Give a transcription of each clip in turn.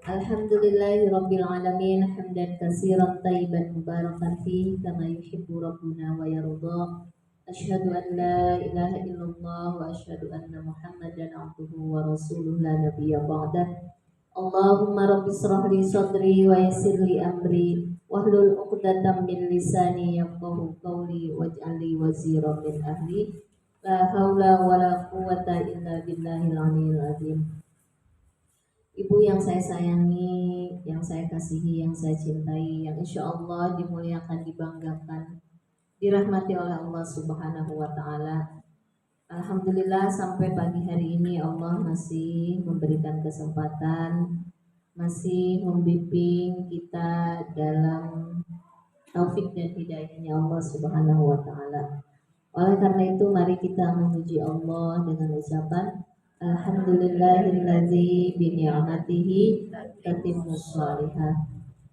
Alhamdulillahirabbil alamin hamdan katsiran thayyiban mubarakan fihi kama yuhibbu rabbuna wa yarda. Asyhadu an la ilaha illallah wa asyhadu anna Muhammadan abduhu wa rasuluh la nabiyya ba'dah. Allahumma rabbi shrah li sadri wa yassir li amri wahlul 'uqdatam min lisani yafqahu qawli waj'al li waziran min ahli. La haula wala quwwata illa billahil aliyyil azim. Ibu yang saya sayangi, yang saya kasihi, yang saya cintai, yang insya Allah dimuliakan, dibanggakan, dirahmati oleh Allah Subhanahu wa Ta'ala. Alhamdulillah sampai pagi hari ini Allah masih memberikan kesempatan, masih membimbing kita dalam taufik dan hidayahnya Allah Subhanahu wa Ta'ala. Oleh karena itu mari kita memuji Allah dengan ucapan Alhamdulillahilladzi bini'matihi tatimmus shalihah.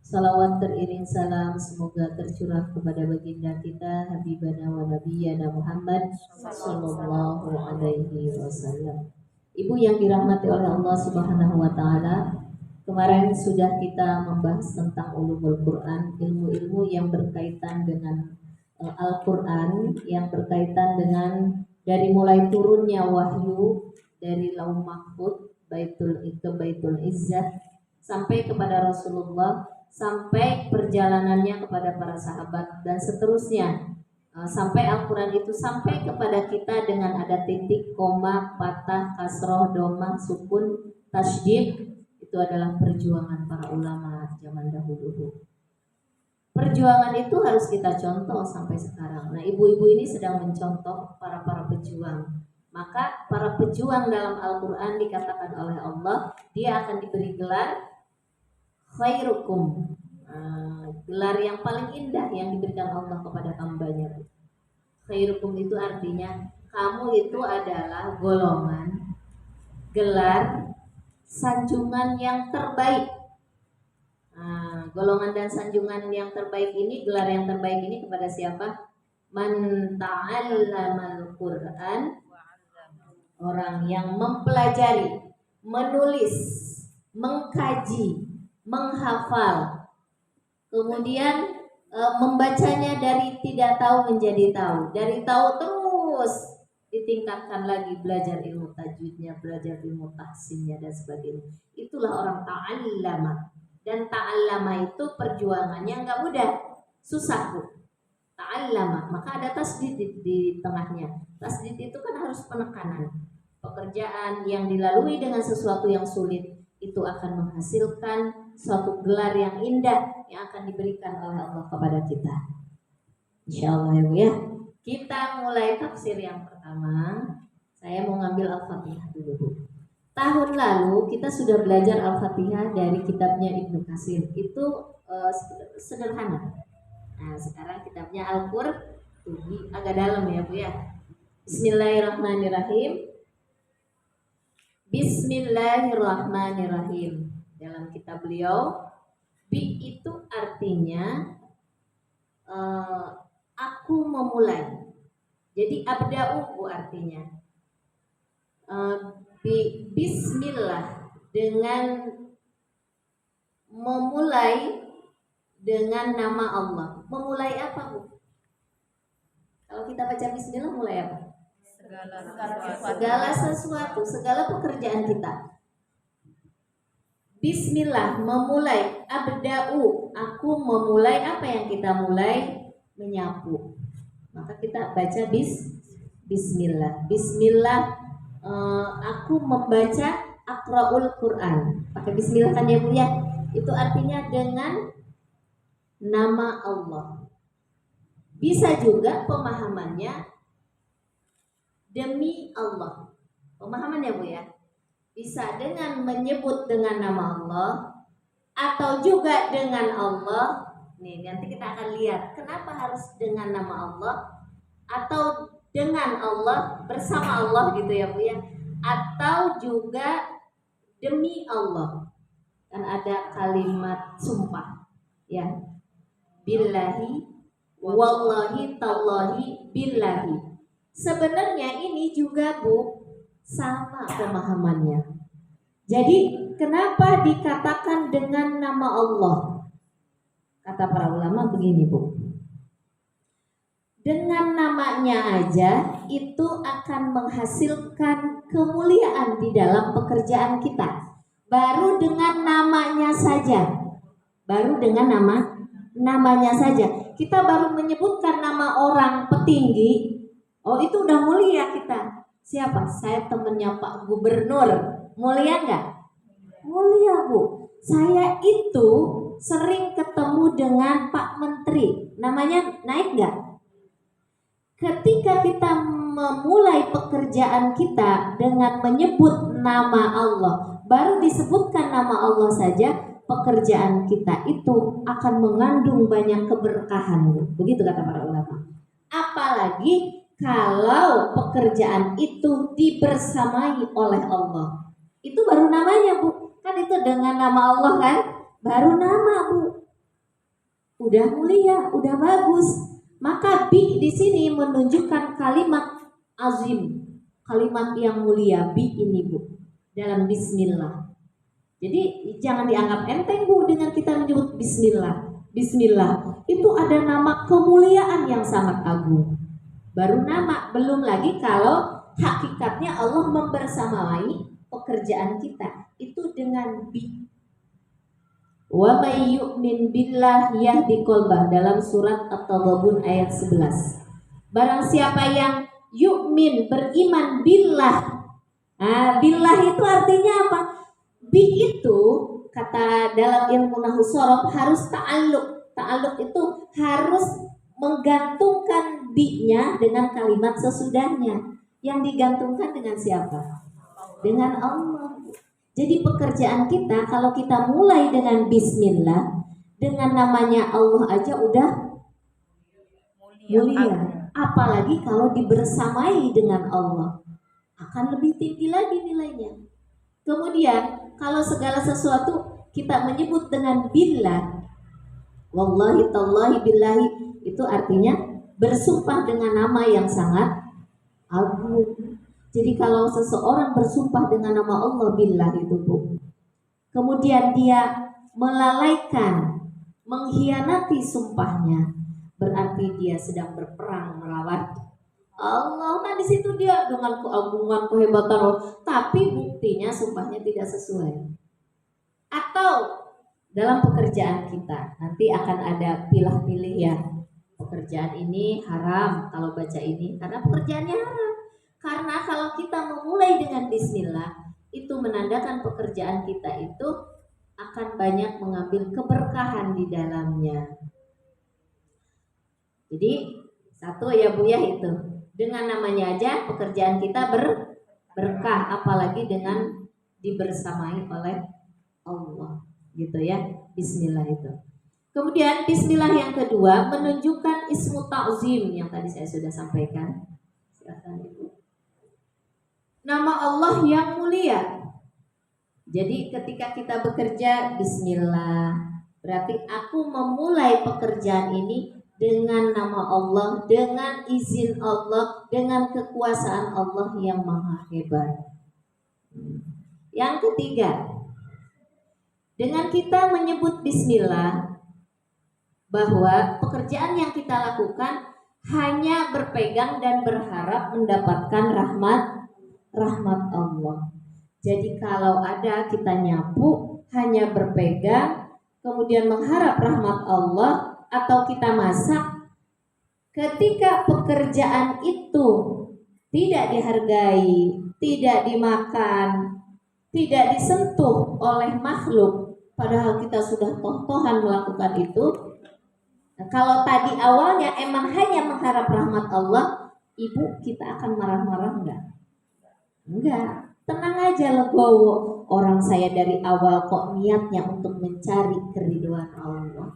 Salawat teriring salam semoga tercurah kepada baginda kita Habibana wa Nabiyyana Muhammad sallallahu alaihi wasallam. Ibu yang dirahmati oleh Allah Subhanahu wa Ta'ala, kemarin sudah kita membahas tentang ulumul Quran, ilmu-ilmu yang berkaitan dengan Al-Quran, yang berkaitan dengan dari mulai turunnya wahyu dari Lauh Mahfuz, Baitul Izzah sampai kepada Rasulullah, sampai perjalanannya kepada para sahabat dan seterusnya, sampai Al-Quran itu sampai kepada kita dengan ada titik, koma, patah, kasroh, domah, sukun, tasydid. Itu adalah perjuangan para ulama zaman dahulu. Perjuangan itu harus kita contoh sampai sekarang. Nah, ibu-ibu ini sedang mencontoh para pejuang. Maka para pejuang dalam Al-Quran dikatakan oleh Allah, dia akan diberi gelar khairukum, gelar yang paling indah yang diberikan Allah kepada hambanya. Khairukum itu artinya kamu itu adalah golongan, gelar, sanjungan yang terbaik. Golongan dan sanjungan yang terbaik ini, gelar yang terbaik ini kepada siapa? Man ta'allamal Qur'an, orang yang mempelajari, menulis, mengkaji, menghafal, kemudian membacanya dari tidak tahu menjadi tahu, dari tahu terus ditingkatkan lagi, belajar ilmu tajwidnya, belajar ilmu tahsinnya dan sebagainya. Itulah orang ta'allama. Dan ta'allama itu perjuangannya nggak mudah, susah Bu. Ta'allama, maka ada tasdid di tengahnya. Tasdid itu kan harus penekanan. Pekerjaan yang dilalui dengan sesuatu yang sulit itu akan menghasilkan suatu gelar yang indah yang akan diberikan oleh Allah kepada kita. Insya Allah ya Bu ya. Kita mulai tafsir yang pertama. Saya mau ngambil Al-Fatihah dulu Bu. Tahun lalu kita sudah belajar Al-Fatihah dari kitabnya Ibnu Katsir. Itu sederhana. Nah, sekarang kitabnya Al-Qurtubi agak dalam ya Bu ya. Bismillahirrahmanirrahim. Bismillahirrahmanirrahim. Dalam kitab beliau, bi itu artinya aku memulai. Jadi abda'u artinya bismillah, dengan memulai dengan nama Allah. Memulai apa Bu? Kalau kita baca bismillah mulai apa? Segala sesuatu, segala pekerjaan kita. Bismillah, memulai. Abda'u, aku memulai. Apa yang kita mulai? Menyapu. Maka kita baca bismillah. Bismillah, aku membaca aqra'ul Quran. Pakai bismillah kan ya Bu ya? Itu artinya dengan nama Allah. Bisa juga pemahamannya demi Allah. Pemahamannya Bu ya? Bisa dengan menyebut dengan nama Allah, atau juga dengan Allah. Nih, nanti kita akan lihat kenapa harus dengan nama Allah atau dengan Allah, bersama Allah gitu ya Bu ya. Atau juga demi Allah. Kan ada kalimat sumpah ya. Billahi, wallahi, tallahi, billahi. Sebenarnya ini juga Bu sama pemahamannya. Jadi kenapa dikatakan dengan nama Allah? Kata para ulama begini, Bu. Dengan namanya aja itu akan menghasilkan kemuliaan di dalam pekerjaan kita. Baru dengan namanya saja. Baru dengan namanya saja. Kita baru menyebutkan nama orang petinggi. Oh, itu udah mulia kita. Siapa? Saya temennya Pak Gubernur. Mulia nggak? Mulia, Bu. Saya itu sering ketemu dengan Pak Menteri. Namanya naik nggak? Ketika kita memulai pekerjaan kita dengan menyebut nama Allah, baru disebutkan nama Allah saja, pekerjaan kita itu akan mengandung banyak keberkahan. Begitu kata para ulama. Apalagi kalau pekerjaan itu dibersamai oleh Allah. Itu baru namanya, Bu. Kan itu dengan nama Allah kan? Baru nama, Bu. Udah mulia, udah bagus. Maka bi di sini menunjukkan kalimat azim, kalimat yang mulia. Bi ini, Bu, dalam bismillah. Jadi jangan dianggap enteng, Bu, dengan kita menyebut bismillah. Bismillah itu ada nama kemuliaan yang sangat agung. Baru nama, belum lagi kalau hakikatnya Allah membersamai pekerjaan kita itu dengan bi. Wa may yu'min billah yahdi qalbah, dalam surat At-Taghabun ayat 11. Barang siapa yang yu'min, beriman billah. Billah itu artinya apa? Bi itu kata dalam ilmu nahwu shorof harus ta'alluq. Ta'alluq itu harus menggantungkan bi-nya dengan kalimat sesudahnya. Yang digantungkan dengan siapa? Dengan Allah. Jadi pekerjaan kita kalau kita mulai dengan bismillah, dengan namanya Allah aja udah mulia. Apalagi kalau dibersamai dengan Allah, akan lebih tinggi lagi nilainya. Kemudian kalau segala sesuatu kita menyebut dengan billah, wallahi tallahi billahi, itu artinya bersumpah dengan nama yang sangat agung. Jadi kalau seseorang bersumpah dengan nama Allah billah itu, Bu, kemudian dia melalaikan, mengkhianati sumpahnya, berarti dia sedang berperang melawan Allah. Kan di situ dia dengan keagungan, kehebatan Allah, tapi buktinya sumpahnya tidak sesuai. Atau dalam pekerjaan kita nanti akan ada pilih-pilih ya. Pekerjaan ini haram kalau baca ini karena pekerjaannya haram. Karena kalau kita memulai dengan bismillah, itu menandakan pekerjaan kita itu akan banyak mengambil keberkahan di dalamnya. Jadi satu ya, Bu, ya, itu dengan namanya aja pekerjaan kita berkah, apalagi dengan dibersamai oleh Allah, gitu ya. Bismillah itu. Kemudian bismillah yang kedua menunjukkan ismu ta'zim yang tadi saya sudah sampaikan. Silakan, Ibu. Nama Allah yang mulia. Jadi ketika kita bekerja bismillah, berarti aku memulai pekerjaan ini dengan nama Allah, dengan izin Allah, dengan kekuasaan Allah yang maha hebat. Yang ketiga, dengan kita menyebut bismillah, bahwa pekerjaan yang kita lakukan hanya berpegang dan berharap mendapatkan rahmat Allah. Jadi kalau ada kita nyapu hanya berpegang kemudian mengharap rahmat Allah, atau kita masak, ketika pekerjaan itu tidak dihargai, tidak dimakan, tidak disentuh oleh makhluk, padahal kita sudah toh-tohan melakukan itu. Nah, kalau tadi awalnya emang hanya mengharap rahmat Allah, Ibu, kita akan marah-marah enggak? Enggak, tenang aja, legowo. Orang saya dari awal kok niatnya untuk mencari keridhaan Allah,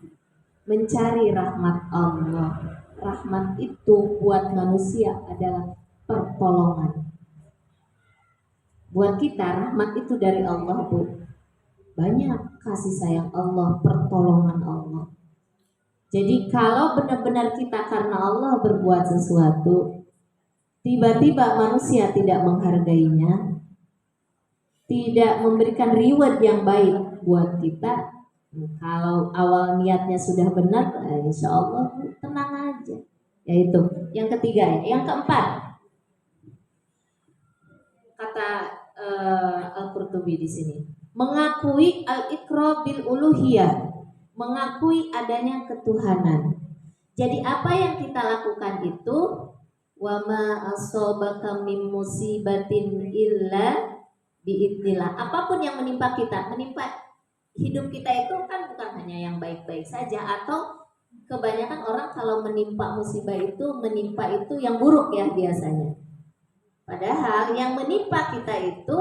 mencari rahmat Allah. Rahmat itu buat manusia adalah pertolongan. Buat kita rahmat itu dari Allah, Bu. Banyak kasih sayang Allah, pertolongan Allah. Jadi kalau benar-benar kita karena Allah berbuat sesuatu, tiba-tiba manusia tidak menghargainya, tidak memberikan reward yang baik buat kita. Kalau awal niatnya sudah benar, insya Allah tenang aja. Yaitu yang ketiga ya. Yang keempat, kata Al-Qurtubi di sini, mengakui al-iqrar bil uluhiyah, mengakui adanya ketuhanan. Jadi apa yang kita lakukan itu, wa ma asobaka min musibatin illa biidznillah. Apapun yang menimpa kita, menimpa hidup kita itu kan bukan hanya yang baik-baik saja, atau kebanyakan orang kalau menimpa musibah itu menimpa itu yang buruk ya biasanya. Padahal yang menimpa kita itu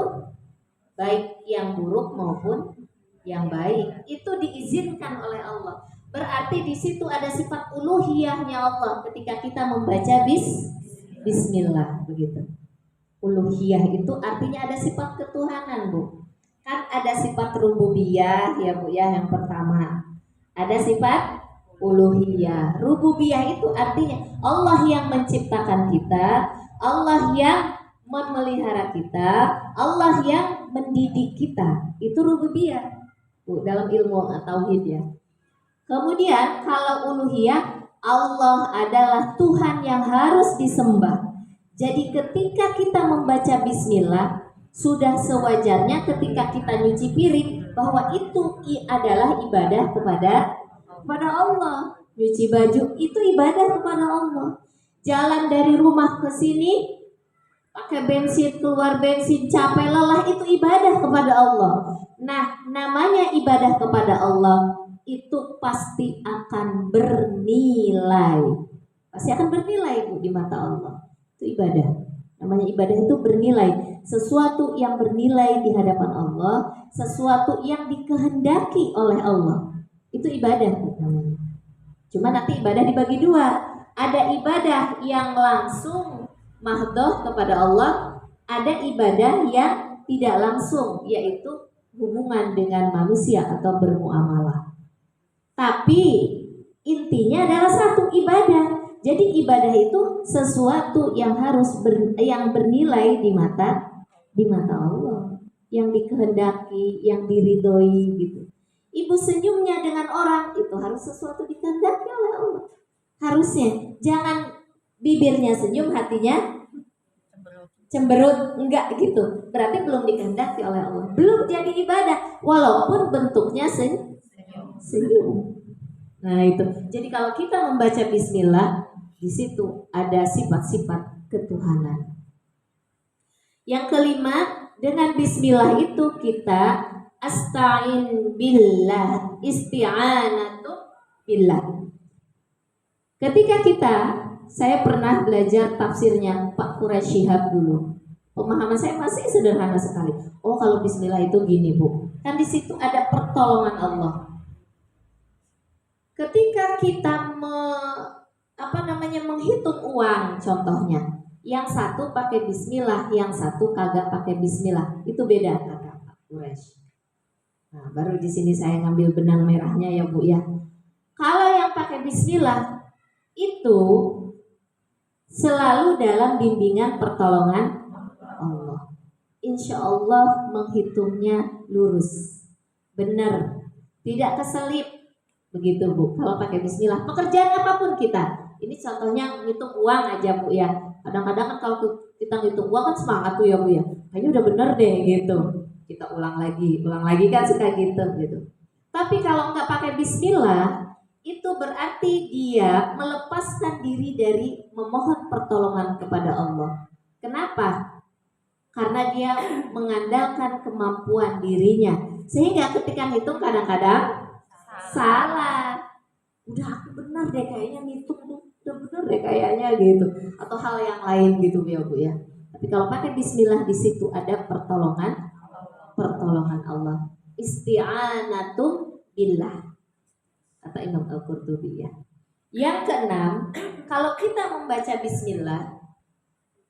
baik yang buruk maupun yang baik itu diizinkan oleh Allah. Berarti di situ ada sifat uluhiyahnya Allah ketika kita membaca bismillah begitu. Uluhiyah itu artinya ada sifat ketuhanan, Bu. Kan ada sifat rububiyah ya Bu ya, yang pertama. Ada sifat uluhiyah. Rububiyah itu artinya Allah yang menciptakan kita, Allah yang memelihara kita, Allah yang mendidik kita. Itu rububiyah Bu, dalam ilmu tauhid ya. Kemudian kalau uluhiyah, Allah adalah Tuhan yang harus disembah. Jadi ketika kita membaca bismillah, sudah sewajarnya ketika kita nyuci piring bahwa itu adalah ibadah kepada Allah. Nyuci baju itu ibadah kepada Allah. Jalan dari rumah ke sini pakai bensin, keluar bensin, capek lelah, itu ibadah kepada Allah. Nah, namanya ibadah kepada Allah itu pasti akan bernilai. Pasti akan bernilai Bu di mata Allah. Itu ibadah. Namanya ibadah itu bernilai. Sesuatu yang bernilai di hadapan Allah, sesuatu yang dikehendaki oleh Allah. Itu ibadah namanya. Cuma nanti ibadah dibagi dua. Ada ibadah yang langsung mahdhoh kepada Allah, ada ibadah yang tidak langsung, yaitu hubungan dengan manusia atau bermuamalah. Tapi intinya adalah satu, ibadah. Jadi ibadah itu sesuatu yang harus yang bernilai di mata Allah, yang dikehendaki, yang diridhoi gitu. Ibu senyumnya dengan orang itu harus sesuatu dikehendaki oleh Allah. Harusnya jangan bibirnya senyum, hatinya cemberut, enggak gitu. Berarti belum dikehendaki oleh Allah, belum jadi ibadah walaupun bentuknya senyum. Nah itu. Jadi kalau kita membaca bismillah, di situ ada sifat-sifat ketuhanan. Yang kelima, dengan bismillah itu kita asta'in billah, isti'anatu billah. Ketika saya pernah belajar tafsirnya Pak Quraish Shihab dulu. Pemahaman saya masih sederhana sekali. Oh, kalau bismillah itu gini, Bu. Kan di situ ada pertolongan Allah. Ketika kita menghitung uang contohnya, yang satu pakai bismillah, yang satu kagak pakai bismillah, itu beda kata Pak Quraish. Nah, baru di sini saya ngambil benang merahnya ya Bu ya. Kalau yang pakai bismillah itu selalu dalam bimbingan pertolongan Allah. Insya Allah menghitungnya lurus, benar, tidak keselip. Begitu Bu, kalau pakai bismillah, pekerjaan apapun kita. Ini contohnya ngitung uang aja Bu ya. Kadang-kadang kan kalau kita ngitung uang kan semangat tuh ya Bu ya. Kayaknya udah bener deh gitu. Kita ulang lagi kan suka gitu. Tapi kalau nggak pakai bismillah, itu berarti dia melepaskan diri dari memohon pertolongan kepada Allah. Kenapa? Karena dia mengandalkan kemampuan dirinya. Sehingga ketika ngitung kadang-kadang salah. Udah aku benar deh kayaknya ngitung tuh, udah benar deh kayaknya gitu, atau hal yang lain gitu ya Bu ya. Tapi kalau pakai bismillah, di situ ada pertolongan Allah. Isti'anatum billah, kata Imam Al-Qurtubi ya. Yang keenam, kalau kita membaca bismillah,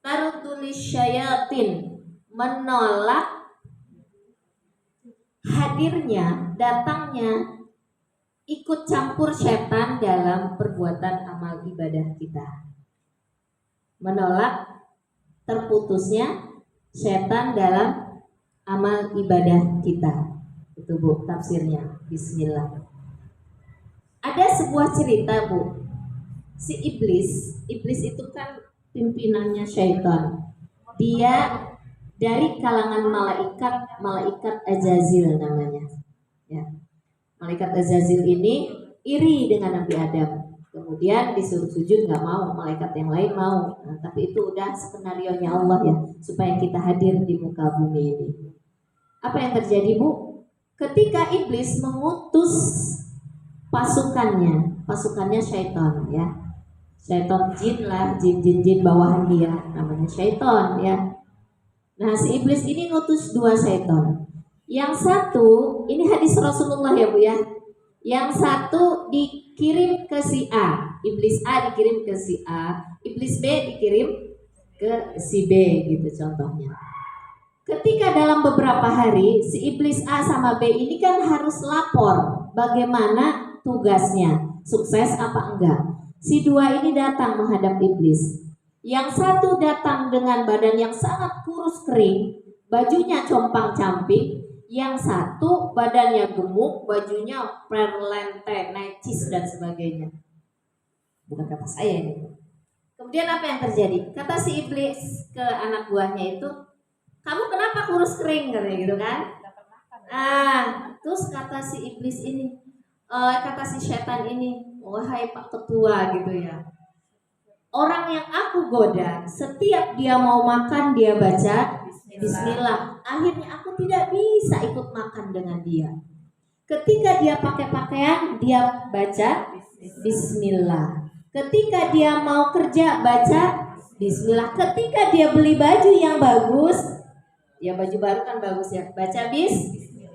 tarudulis syayatin, menolak hadirnya, datangnya, ikut campur setan dalam perbuatan amal ibadah kita. Menolak terputusnya setan dalam amal ibadah kita. Itu Bu tafsirnya. Bismillah. Ada sebuah cerita Bu. Si iblis itu kan pimpinannya syaitan. Dia dari kalangan malaikat Azazil namanya. Ya. Malaikat Azazil ini iri dengan Nabi Adam. Kemudian disuruh sujud nggak mau, malaikat yang lain mau. Nah, tapi itu udah skenario nya Allah ya, supaya kita hadir di muka bumi ini. Apa yang terjadi Bu? Ketika iblis mengutus pasukannya syaitan ya. Syaitan jin lah, jin bawahan dia, namanya syaitan ya. Nah si iblis ini ngutus 2 syaitan. Yang satu, ini hadis Rasulullah ya Bu ya. Yang satu dikirim ke si A, iblis A dikirim ke si A, iblis B dikirim ke si B gitu contohnya. Ketika dalam beberapa hari si iblis A sama B ini kan harus lapor bagaimana tugasnya, sukses apa enggak. Si 2 ini datang menghadap iblis. Yang satu datang dengan badan yang sangat kurus kering, bajunya compang-camping. Yang satu badannya gemuk, bajunya perlente, necis dan sebagainya. Bukan kata saya ini. Kemudian apa yang terjadi? Kata si iblis ke anak buahnya itu, kamu kenapa kurus kering katanya gitu kan? Terus kata si iblis ini, kata si setan ini, wahai Pak Ketua gitu ya. Orang yang aku goda, setiap dia mau makan dia baca Bismillah. Akhirnya aku tidak bisa ikut makan dengan dia. Ketika dia pakai pakaian, dia baca Bismillah. Ketika dia mau kerja, baca Bismillah. Ketika dia beli baju yang bagus, ya baju baru kan bagus ya, baca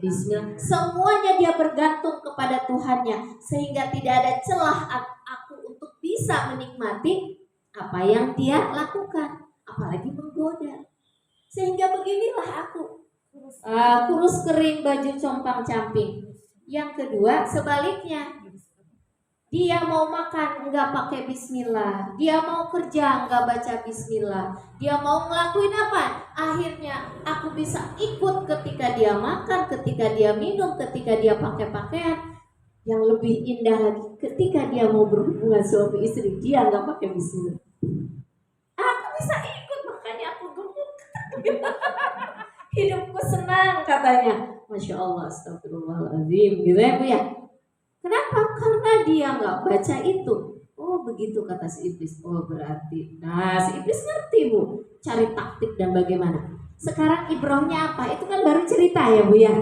Bismillah. Semuanya dia bergantung kepada Tuhannya, sehingga tidak ada celah aku untuk bisa menikmati apa yang dia lakukan, apalagi menggoda. Sehingga beginilah aku, kurus kering, baju compang-camping. Yang kedua sebaliknya, dia mau makan enggak pakai Bismillah, dia mau kerja enggak baca Bismillah, dia mau ngelakuin apa, akhirnya aku bisa ikut ketika dia makan, ketika dia minum, ketika dia pakai pakaian. Yang lebih indah lagi, ketika dia mau berhubungan suami istri, dia enggak pakai Bismillah. Aku bisa ikut, makanya aku gemuk. Hidupku senang katanya. Masya Allah, astagfirullahaladzim gitu ya Bu ya. Kenapa? Karena dia nggak baca itu. Oh begitu kata si iblis. Oh berarti. Nah si iblis ngerti Bu, cari taktik dan bagaimana. Sekarang ibrohnya apa? Itu kan baru cerita ya Bu ya.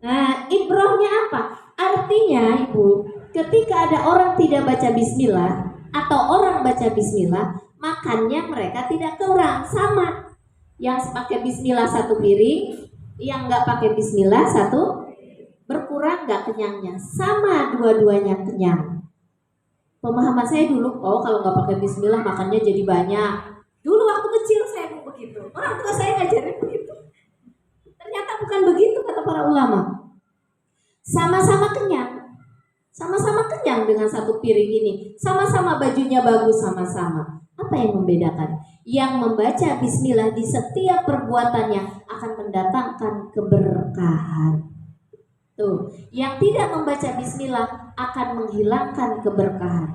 Nah ibrohnya apa? Artinya Ibu, ketika ada orang tidak baca Bismillah atau orang baca Bismillah, makannya mereka tidak kurang, sama. Yang pakai Bismillah 1 piring, yang nggak pakai Bismillah 1, berkurang nggak kenyangnya, sama dua-duanya kenyang. Pemahaman saya dulu, kalau nggak pakai Bismillah makannya jadi banyak. Dulu waktu kecil saya begitu, orang tua saya ngajarin begitu. Ternyata bukan begitu kata para ulama. Sama-sama kenyang dengan 1 piring ini, sama-sama bajunya bagus sama-sama. Apa yang membedakan? Yang membaca Bismillah di setiap perbuatannya akan mendatangkan keberkahan. Tuh, yang tidak membaca Bismillah akan menghilangkan keberkahan.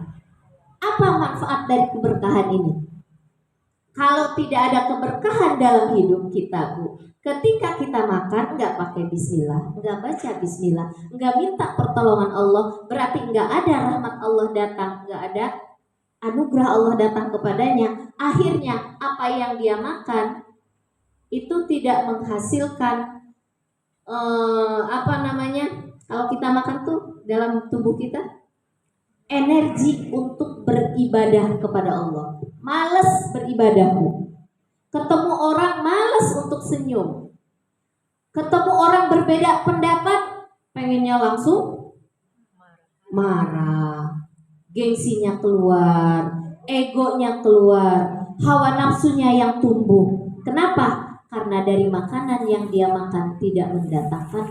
Apa manfaat dari keberkahan ini? Kalau tidak ada keberkahan dalam hidup kita Bu, ketika kita makan nggak pakai Bismillah, nggak baca Bismillah, nggak minta pertolongan Allah, berarti nggak ada rahmat Allah datang, nggak ada anugerah Allah datang kepadanya. Akhirnya apa yang dia makan itu tidak menghasilkan kalau kita makan tuh dalam tubuh kita energi untuk beribadah kepada Allah. Males beribadahmu. Ketemu orang males untuk senyum. Ketemu orang berbeda pendapat, pengennya langsung marah. Gengsinya keluar, egonya keluar, hawa nafsunya yang tumbuh. Kenapa? Karena dari makanan yang dia makan tidak mendatangkan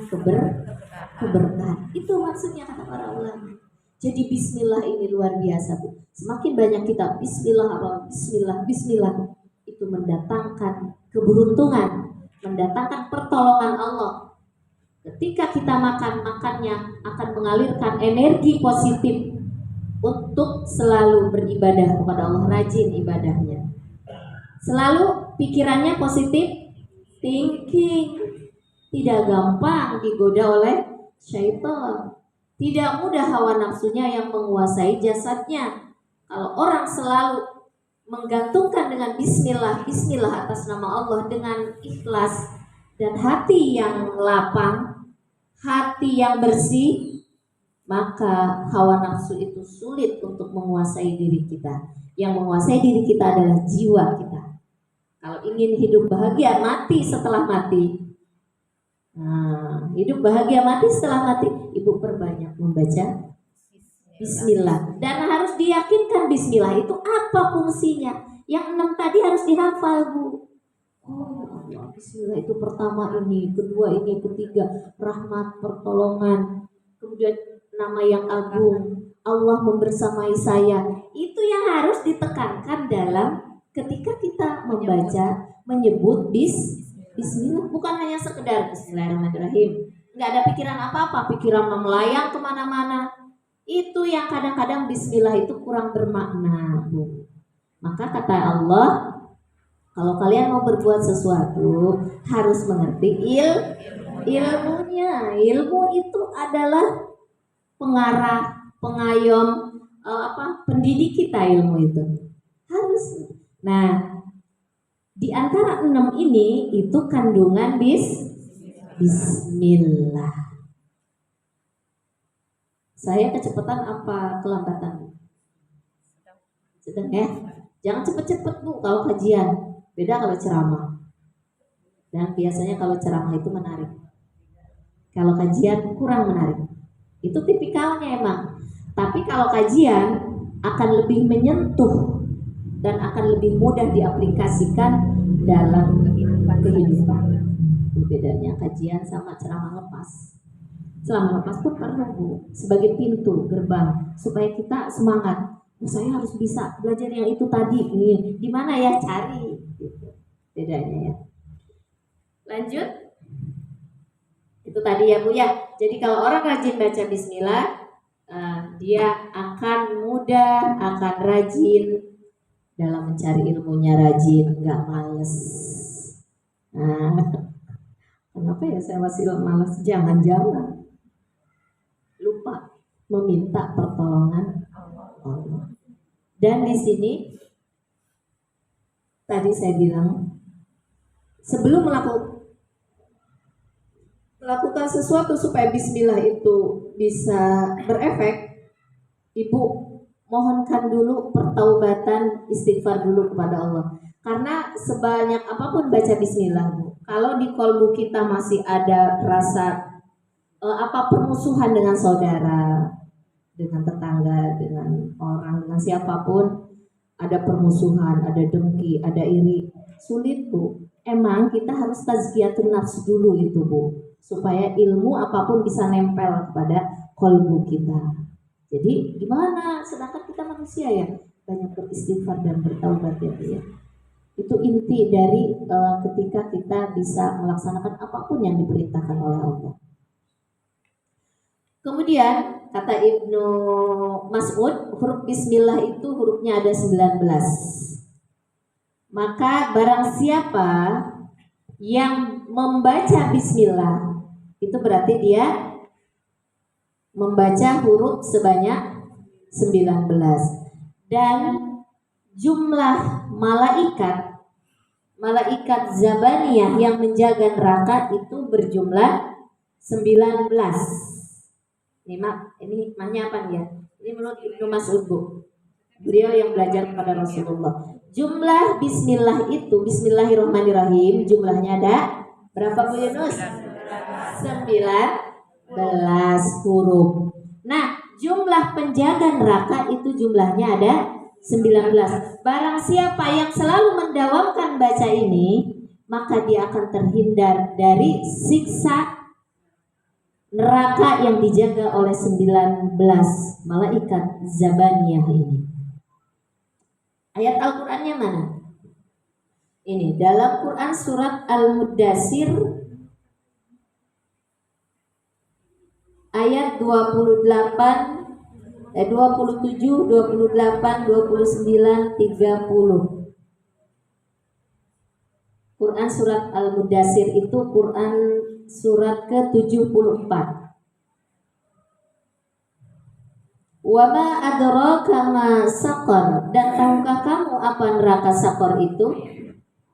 keberkahan. Itu maksudnya kata para ulama. Jadi Bismillah ini luar biasa Bu. Semakin banyak kita Bismillah, itu mendatangkan keberuntungan. mendatangkan pertolongan Allah. Ketika kita makannya akan mengalirkan energi positif untuk selalu beribadah kepada Allah, rajin ibadahnya. Selalu pikirannya positif thinking, tidak gampang digoda oleh syaitan, tidak mudah hawa nafsunya yang menguasai jasadnya. Kalau orang selalu menggantungkan dengan bismillah, bismillah atas nama Allah dengan ikhlas dan hati yang lapang, hati yang bersih, maka hawa nafsu itu sulit untuk menguasai diri kita. Yang menguasai diri kita adalah jiwa kita. Kalau ingin hidup bahagia mati setelah mati, hidup bahagia mati setelah mati, ibu perbanyak membaca bismillah. Dan harus diyakinkan bismillah itu apa fungsinya. Yang 6 tadi harus dihafal, Bu. Oh, bismillah itu pertama ini, kedua ini, ketiga rahmat, pertolongan, kemudian nama yang agung, Allah membersamai saya. Itu yang harus ditekankan dalam ketika kita membaca, menyebut bismillah. Bukan hanya sekedar bismillahirrahmanirrahim, nggak ada pikiran apa-apa, pikiran melayang kemana-mana. Itu yang kadang-kadang bismillah itu kurang bermakna, Bu. Maka kata Allah, kalau kalian mau berbuat sesuatu harus mengerti ilmunya. Ilmu itu adalah pengarah, pengayom, pendidik kita. Ilmu itu harus. Nah, di antara 6 ini itu kandungan bismillah. Saya kecepatan apa kelambatan? Sedang ya. Jangan cepet-cepet, Bu, kalau kajian. Beda kalau ceramah. Dan biasanya kalau ceramah itu menarik. Kalau kajian kurang menarik. Itu tipikalnya emang. Tapi kalau kajian akan lebih menyentuh dan akan lebih mudah diaplikasikan dalam kehidupan. Bedanya kajian sama ceramah lepas. Ceramah lepas pun perlu, Bu, sebagai pintu gerbang supaya kita semangat. Saya harus bisa belajar yang itu tadi. Ini di mana ya, cari gitu. Bedanya ya. Lanjut. Itu tadi ya, Bu ya. Jadi kalau orang rajin baca bismillah, dia akan mudah, akan rajin dalam mencari ilmunya, rajin, nggak males. Kenapa ya saya masih males? Jangan-jangan lupa meminta pertolongan Allah. Dan di sini tadi saya bilang, sebelum melakukan sesuatu supaya bismillah itu bisa berefek, ibu mohonkan dulu pertaubatan, istighfar dulu kepada Allah. Karena sebanyak apapun baca bismillah, Bu, kalau di kolbu kita masih ada rasa permusuhan dengan saudara, dengan tetangga, dengan orang, dengan siapapun, ada permusuhan, ada dengki, ada iri, sulit, Bu. Emang kita harus tazkiyatun nafs dulu itu, Bu, supaya ilmu apapun bisa nempel kepada kolbu kita. Jadi gimana? Sedangkan kita manusia ya, banyak beristighfar dan bertaubat ya, Bu ya. Itu inti dari ketika kita bisa melaksanakan apapun yang diperintahkan oleh Allah. Kemudian kata Ibnu Mas'ud, huruf bismillah itu hurufnya ada 19. Maka barang siapa yang membaca bismillah, itu berarti dia membaca huruf sebanyak 19. Dan jumlah malaikat zabaniyah yang menjaga neraka itu berjumlah 19. Ini hikmahnya apa nih ya? Ini menurut Ibnu Mas'ud, Bu. Beliau yang belajar kepada Rasulullah. Jumlah bismillah itu, bismillahirrahmanirrahim, jumlahnya ada berapa, Bu Yunus? 19 huruf. Nah, jumlah penjaga neraka itu jumlahnya ada 19. Barang siapa yang selalu mendawamkan baca ini, maka dia akan terhindar dari siksa neraka yang dijaga oleh 19 malaikat zabaniyah ini. Ayat Al-Qur'annya mana? Ini dalam Quran surat Al-Muddatsir ayat 28, 27, 28, 29, 30. Quran surat Al-Muddatsir itu Quran surat ke-74. Wa ma adraka ma saqar, dan tahukah kamu apa neraka saqar itu?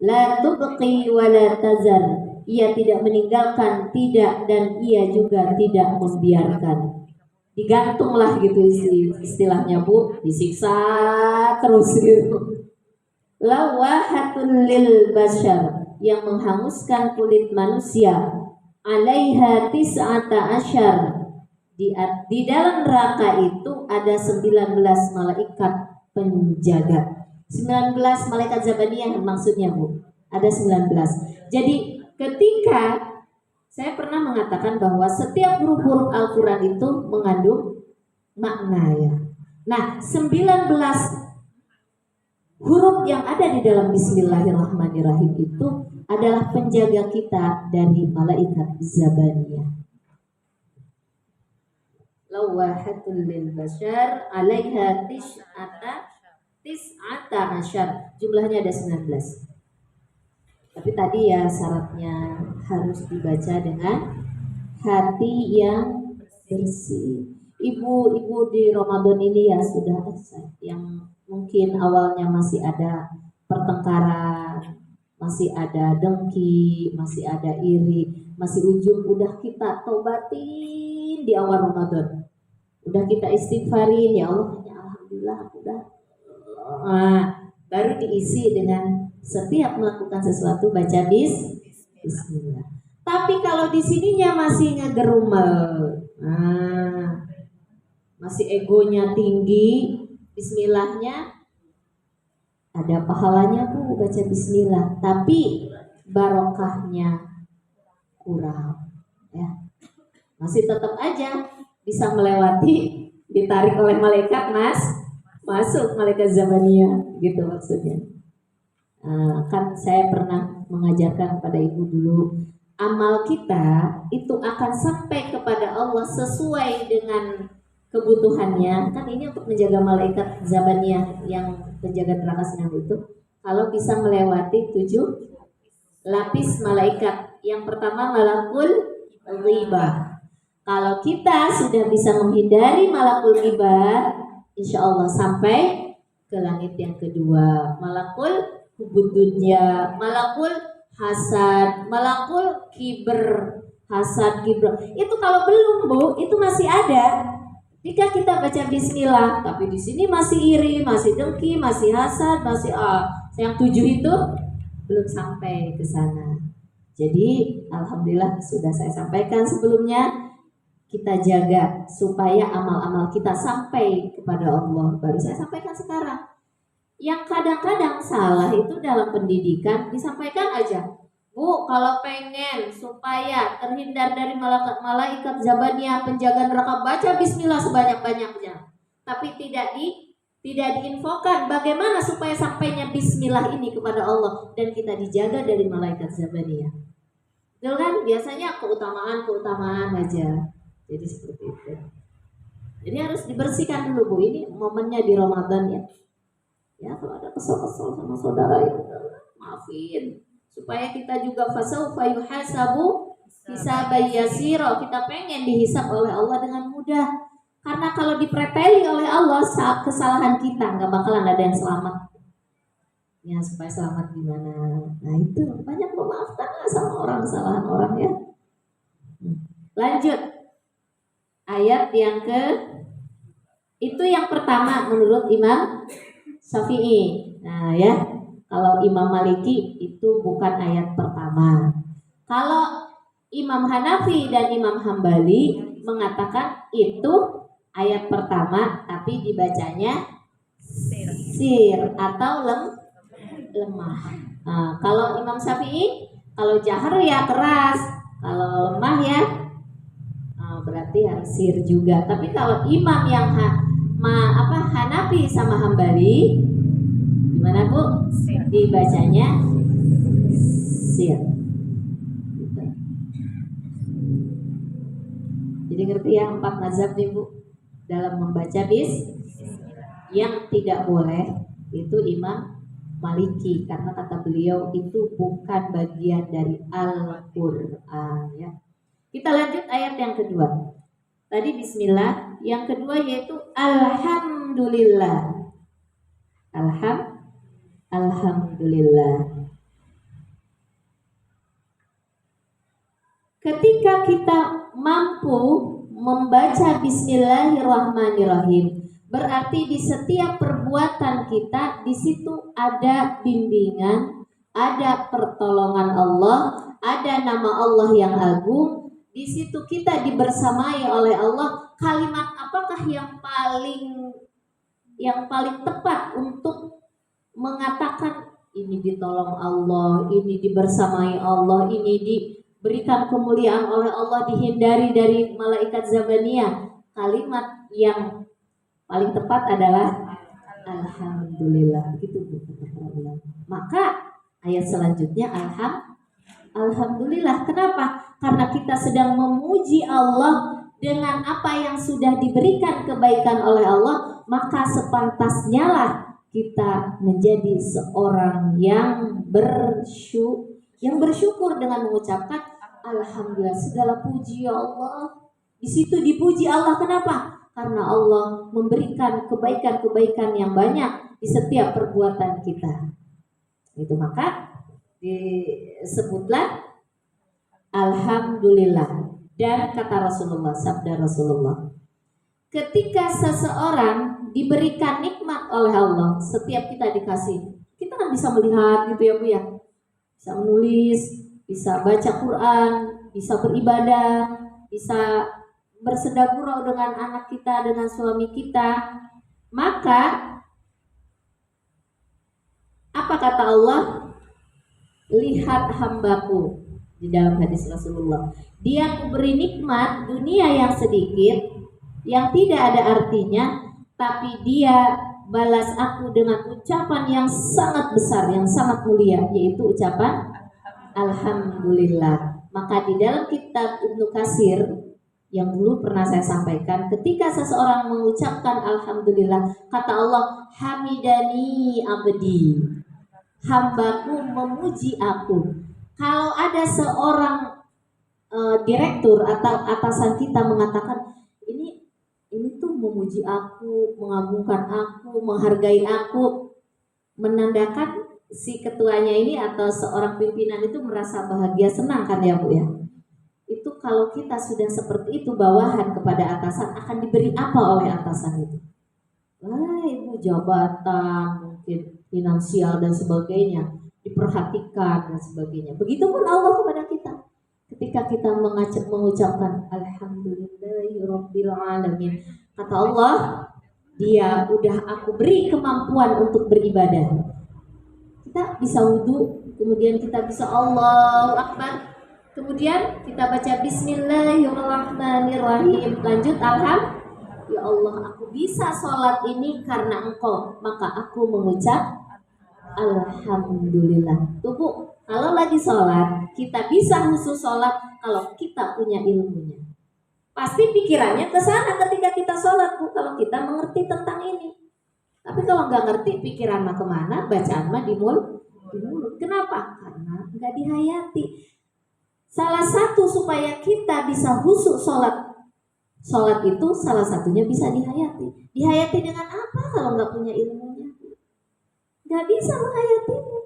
La tubqi wa la tazar, ia tidak meninggalkan, tidak, dan ia juga tidak membiarkan. Digantunglah gitu istilahnya Bu, disiksa terus gitu. Lawahatul lil bashar, yang menghanguskan kulit manusia. Alaiha tis'ata asyar, di dalam neraka itu ada 19 malaikat penjaga. 19 malaikat Zabaniyah maksudnya Bu, ada 19. Jadi ketika saya pernah mengatakan bahwa setiap huruf-huruf Al-Quran itu mengandung makna ya. Nah 19 huruf yang ada di dalam Bismillahirrahmanirrahim itu adalah penjaga kita dari malaikat Zabaniyah. Lawahatul lil bashar alaiha tis'ata asyar, jumlahnya ada 19. Tapi tadi ya syaratnya harus dibaca dengan hati yang bersih. Ibu-ibu di Ramadan ini ya sudah yang mungkin awalnya masih ada pertengkaran, masih ada dengki, masih ada iri, masih ujub, udah kita tobatin di awal Ramadan. Udah kita istighfarin, ya Allah, ya alhamdulillah udah. Baru diisi dengan setiap melakukan sesuatu baca bismillah. Tapi kalau di sininya masih ngegerumel, masih egonya tinggi, bismillahnya ada pahalanya Bu baca bismillah, tapi barokahnya kurang ya. Masih tetap aja bisa melewati, ditarik oleh malaikat masuk malaikat Zabaniyah gitu maksudnya. Kan saya pernah mengajarkan pada ibu dulu, amal kita itu akan sampai kepada Allah sesuai dengan kebutuhannya. Kan ini untuk menjaga malaikat Zabaniyah yang penjaga neraka senang itu, kalau bisa melewati 7 lapis malaikat. Yang pertama malakul ghibah. Kalau kita sudah bisa menghindari malakul ghibah, insya Allah sampai ke langit yang kedua, malakul hubud dunya, malakul hasad, malakul kibr, hasad kibr. Itu kalau belum Bu, itu masih ada. Jika kita baca bismillah, tapi di sini masih iri, masih dengki, masih hasad, masih yang 7 itu belum sampai ke sana. Jadi alhamdulillah sudah saya sampaikan sebelumnya, kita jaga supaya amal-amal kita sampai kepada Allah. Baru saya sampaikan sekarang. Yang kadang-kadang salah itu dalam pendidikan, disampaikan aja, Bu, kalau pengen supaya terhindar dari malaikat Zabaniyah penjaga neraka, baca bismillah sebanyak-banyaknya. Tapi tidak diinfokan bagaimana supaya sampainya bismillah ini kepada Allah dan kita dijaga dari malaikat Zabaniyah. Betul kan? Biasanya keutamaan aja. Jadi seperti itu. Jadi harus dibersihkan dulu Bu. Ini momennya di Ramadan ya. Ya kalau ada kesel-kesel sama saudara ya maafin. Supaya kita juga fasaufa yuhasabu hisaban yasira. Kita pengen dihisab oleh Allah dengan mudah. Karena kalau dipreteli oleh Allah saat kesalahan kita nggak bakalan ada yang selamat. Ya supaya selamat gimana? Nah itu banyak memaafkan sama orang kesalahan orang ya. Lanjut. Ayat yang itu yang pertama menurut Imam Syafi'i. Nah ya, kalau Imam Maliki itu bukan ayat pertama. Kalau Imam Hanafi dan Imam Hambali mengatakan itu ayat pertama, tapi dibacanya sir atau lemah. Nah, kalau Imam Syafi'i, kalau jahar ya keras, kalau lemah ya berarti harus sir juga. Tapi kalau imam yang Hanafi sama Hambali gimana Bu? Dibacanya sin. Gitu. Jadi ngerti ya 4 mazhab nih Bu dalam membaca yang tidak boleh itu Imam Maliki karena kata beliau itu bukan bagian dari Al-Qur'an ya. Kita lanjut ayat yang kedua. Tadi bismillah, yang kedua yaitu alhamdulillah. Alhamdulillah. Ketika kita mampu membaca bismillahirrahmanirrahim, berarti di setiap perbuatan kita di situ ada bimbingan, ada pertolongan Allah, ada nama Allah yang agung. Di situ kita dibersamai oleh Allah. Kalimat apakah yang paling tepat untuk mengatakan ini ditolong Allah, ini dibersamai Allah, ini diberikan kemuliaan oleh Allah, dihindari dari malaikat zabaniyah? Kalimat yang paling tepat adalah alhamdulillah. Begitu Bu. Maka ayat selanjutnya alhamdulillah. Kenapa? Karena kita sedang memuji Allah dengan apa yang sudah diberikan kebaikan oleh Allah, maka sepantasnya lah kita menjadi seorang yang bersyukur dengan mengucapkan alhamdulillah, segala puji ya Allah. Di situ dipuji Allah. Kenapa? Karena Allah memberikan kebaikan-kebaikan yang banyak di setiap perbuatan kita. Itu maka disebutlah alhamdulillah. Dan kata Rasulullah, sabda Rasulullah, ketika seseorang diberikan nikmat oleh Allah, setiap kita dikasih, kita kan bisa melihat gitu ya Bu ya, bisa menulis, bisa baca Quran, bisa beribadah, bisa bersedekah dengan anak kita, dengan suami kita. Maka apa kata Allah? Lihat hambaku, di dalam hadis Rasulullah, dia memberi nikmat dunia yang sedikit, yang tidak ada artinya, tapi dia balas aku dengan ucapan yang sangat besar, yang sangat mulia, yaitu ucapan alhamdulillah. Maka di dalam kitab Ibnu Katsir yang dulu pernah saya sampaikan, ketika seseorang mengucapkan alhamdulillah, kata Allah, hamidani abdi, hambaku memuji aku. Kalau ada seorang direktur atau atasan kita mengatakan ini tuh memuji aku, mengagungkan aku, menghargai aku, menandakan si ketuanya ini atau seorang pimpinan itu merasa bahagia, senang kan ya Bu ya. Itu kalau kita sudah seperti itu, bawahan kepada atasan akan diberi apa oleh atasan itu? Wah, Ibu, jabatan, mungkin finansial dan sebagainya, diperhatikan dan sebagainya. Begitupun Allah kepada kita. Ketika kita mengucapkan alhamdulillahirabbil alamin, kata Allah, dia udah aku beri kemampuan untuk beribadah. Kita bisa wudhu, kemudian kita bisa Allahu Akbar, kemudian kita baca bismillahirrahmanirrahim, lanjut ya Allah, aku bisa sholat ini karena Engkau, maka aku mengucap alhamdulillah. Tuh Bu, kalau lagi sholat, kita bisa khusus sholat kalau kita punya ilmunya. Pasti pikirannya ke sana ketika kita sholat Bu, kalau kita mengerti tentang ini. Tapi kalau nggak ngerti, pikiran mah kemana, bacaan mah di mulut. Kenapa? Karena nggak dihayati. Salah satu supaya kita bisa khusyuk sholat itu salah satunya bisa dihayati. Dihayati dengan apa kalau nggak punya ilmunya? Nggak bisa menghayatinya.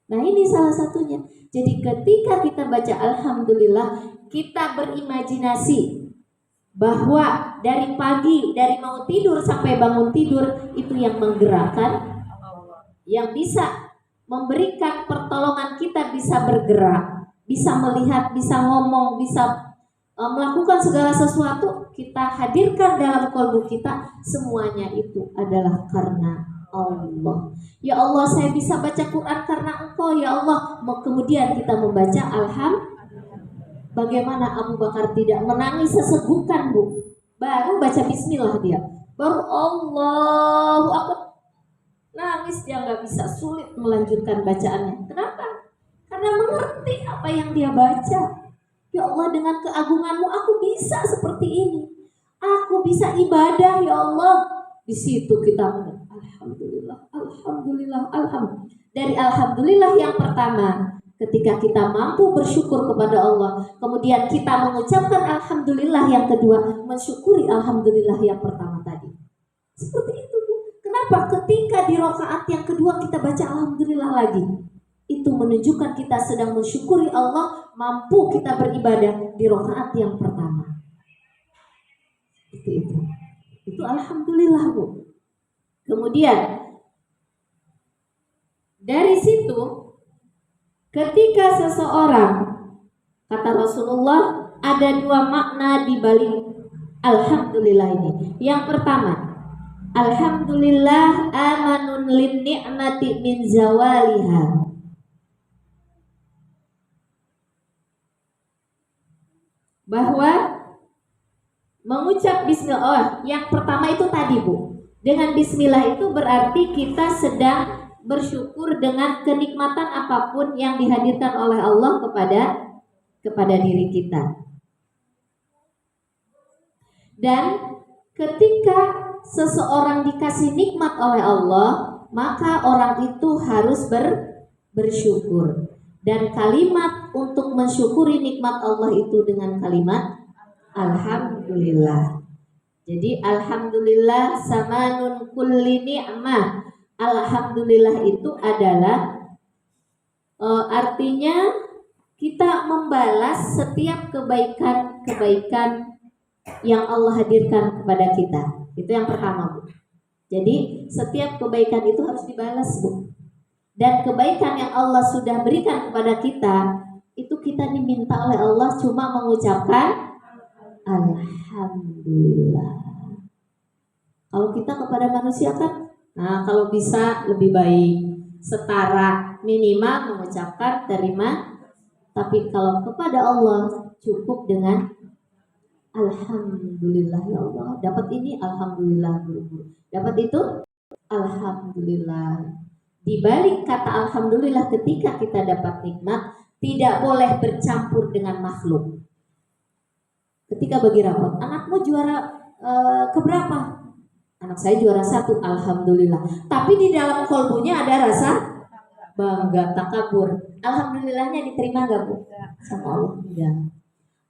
Nah ini salah satunya. Jadi ketika kita baca alhamdulillah, kita berimajinasi bahwa dari pagi, dari mau tidur sampai bangun tidur, itu yang menggerakkan, yang bisa memberikan pertolongan kita bisa bergerak, bisa melihat, bisa ngomong, bisa melakukan segala sesuatu, kita hadirkan dalam kalbu kita, semuanya itu adalah karena Allah. Ya Allah, saya bisa baca Quran karena Engkau ya Allah. Kemudian kita membaca alhamdulillah. Bagaimana Abu Bakar tidak menangis sesegukan Bu? Baru baca bismillah dia, baru Allahu Akbar, nangis dia, nggak bisa, sulit melanjutkan bacaannya. Kenapa? karena mengerti apa yang dia baca. Ya Allah, dengan keagungan-Mu aku bisa seperti ini. Aku bisa ibadah, ya Allah. Di situ kita alhamdulillah, alhamdulillah, alhamdulillah. Dari alhamdulillah yang pertama, ketika kita mampu bersyukur kepada Allah, kemudian kita mengucapkan alhamdulillah yang kedua, mensyukuri alhamdulillah yang pertama tadi. Seperti itu, Bu. Kenapa? Ketika di rakaat yang kedua kita baca alhamdulillah lagi, itu menunjukkan kita sedang mensyukuri Allah, mampu kita beribadah di rakaat yang pertama. Itu alhamdulillah, Bu. Kemudian dari situ, ketika seseorang, kata Rasulullah, ada dua makna di balik alhamdulillah ini. Yang pertama, alhamdulillah amanun lin ni'mati min zawaliha. Bahwa mengucap bismillah, yang pertama itu tadi, Bu. Dengan bismillah itu berarti kita sedang bersyukur dengan kenikmatan apapun yang dihadirkan oleh Allah kepada diri kita. Dan ketika seseorang dikasih nikmat oleh Allah, maka orang itu harus bersyukur. Dan kalimat untuk mensyukuri nikmat Allah itu dengan kalimat alhamdulillah. Jadi alhamdulillah samanun kulli ni'mah. Alhamdulillah itu adalah artinya kita membalas setiap kebaikan-kebaikan yang Allah hadirkan kepada kita. Itu yang pertama, Bu. Jadi setiap kebaikan itu harus dibalas, Bu. Dan kebaikan yang Allah sudah berikan kepada kita, itu kita diminta oleh Allah cuma mengucapkan alhamdulillah. Kalau kita kepada manusia kan, nah kalau bisa lebih baik setara, minimal mengucapkan terima. Tapi kalau kepada Allah cukup dengan alhamdulillah, ya Allah. Dapat ini alhamdulillah, guru-guru. Dapat itu alhamdulillah. Di balik kata alhamdulillah ketika kita dapat nikmat, tidak boleh bercampur dengan makhluk. Ketika bagi rapot, anakmu juara keberapa? Anak saya juara 1, alhamdulillah. Tapi di dalam kolbunya ada rasa bangga, takabur. Alhamdulillahnya diterima gak, Bu? Sama Allah? Enggak.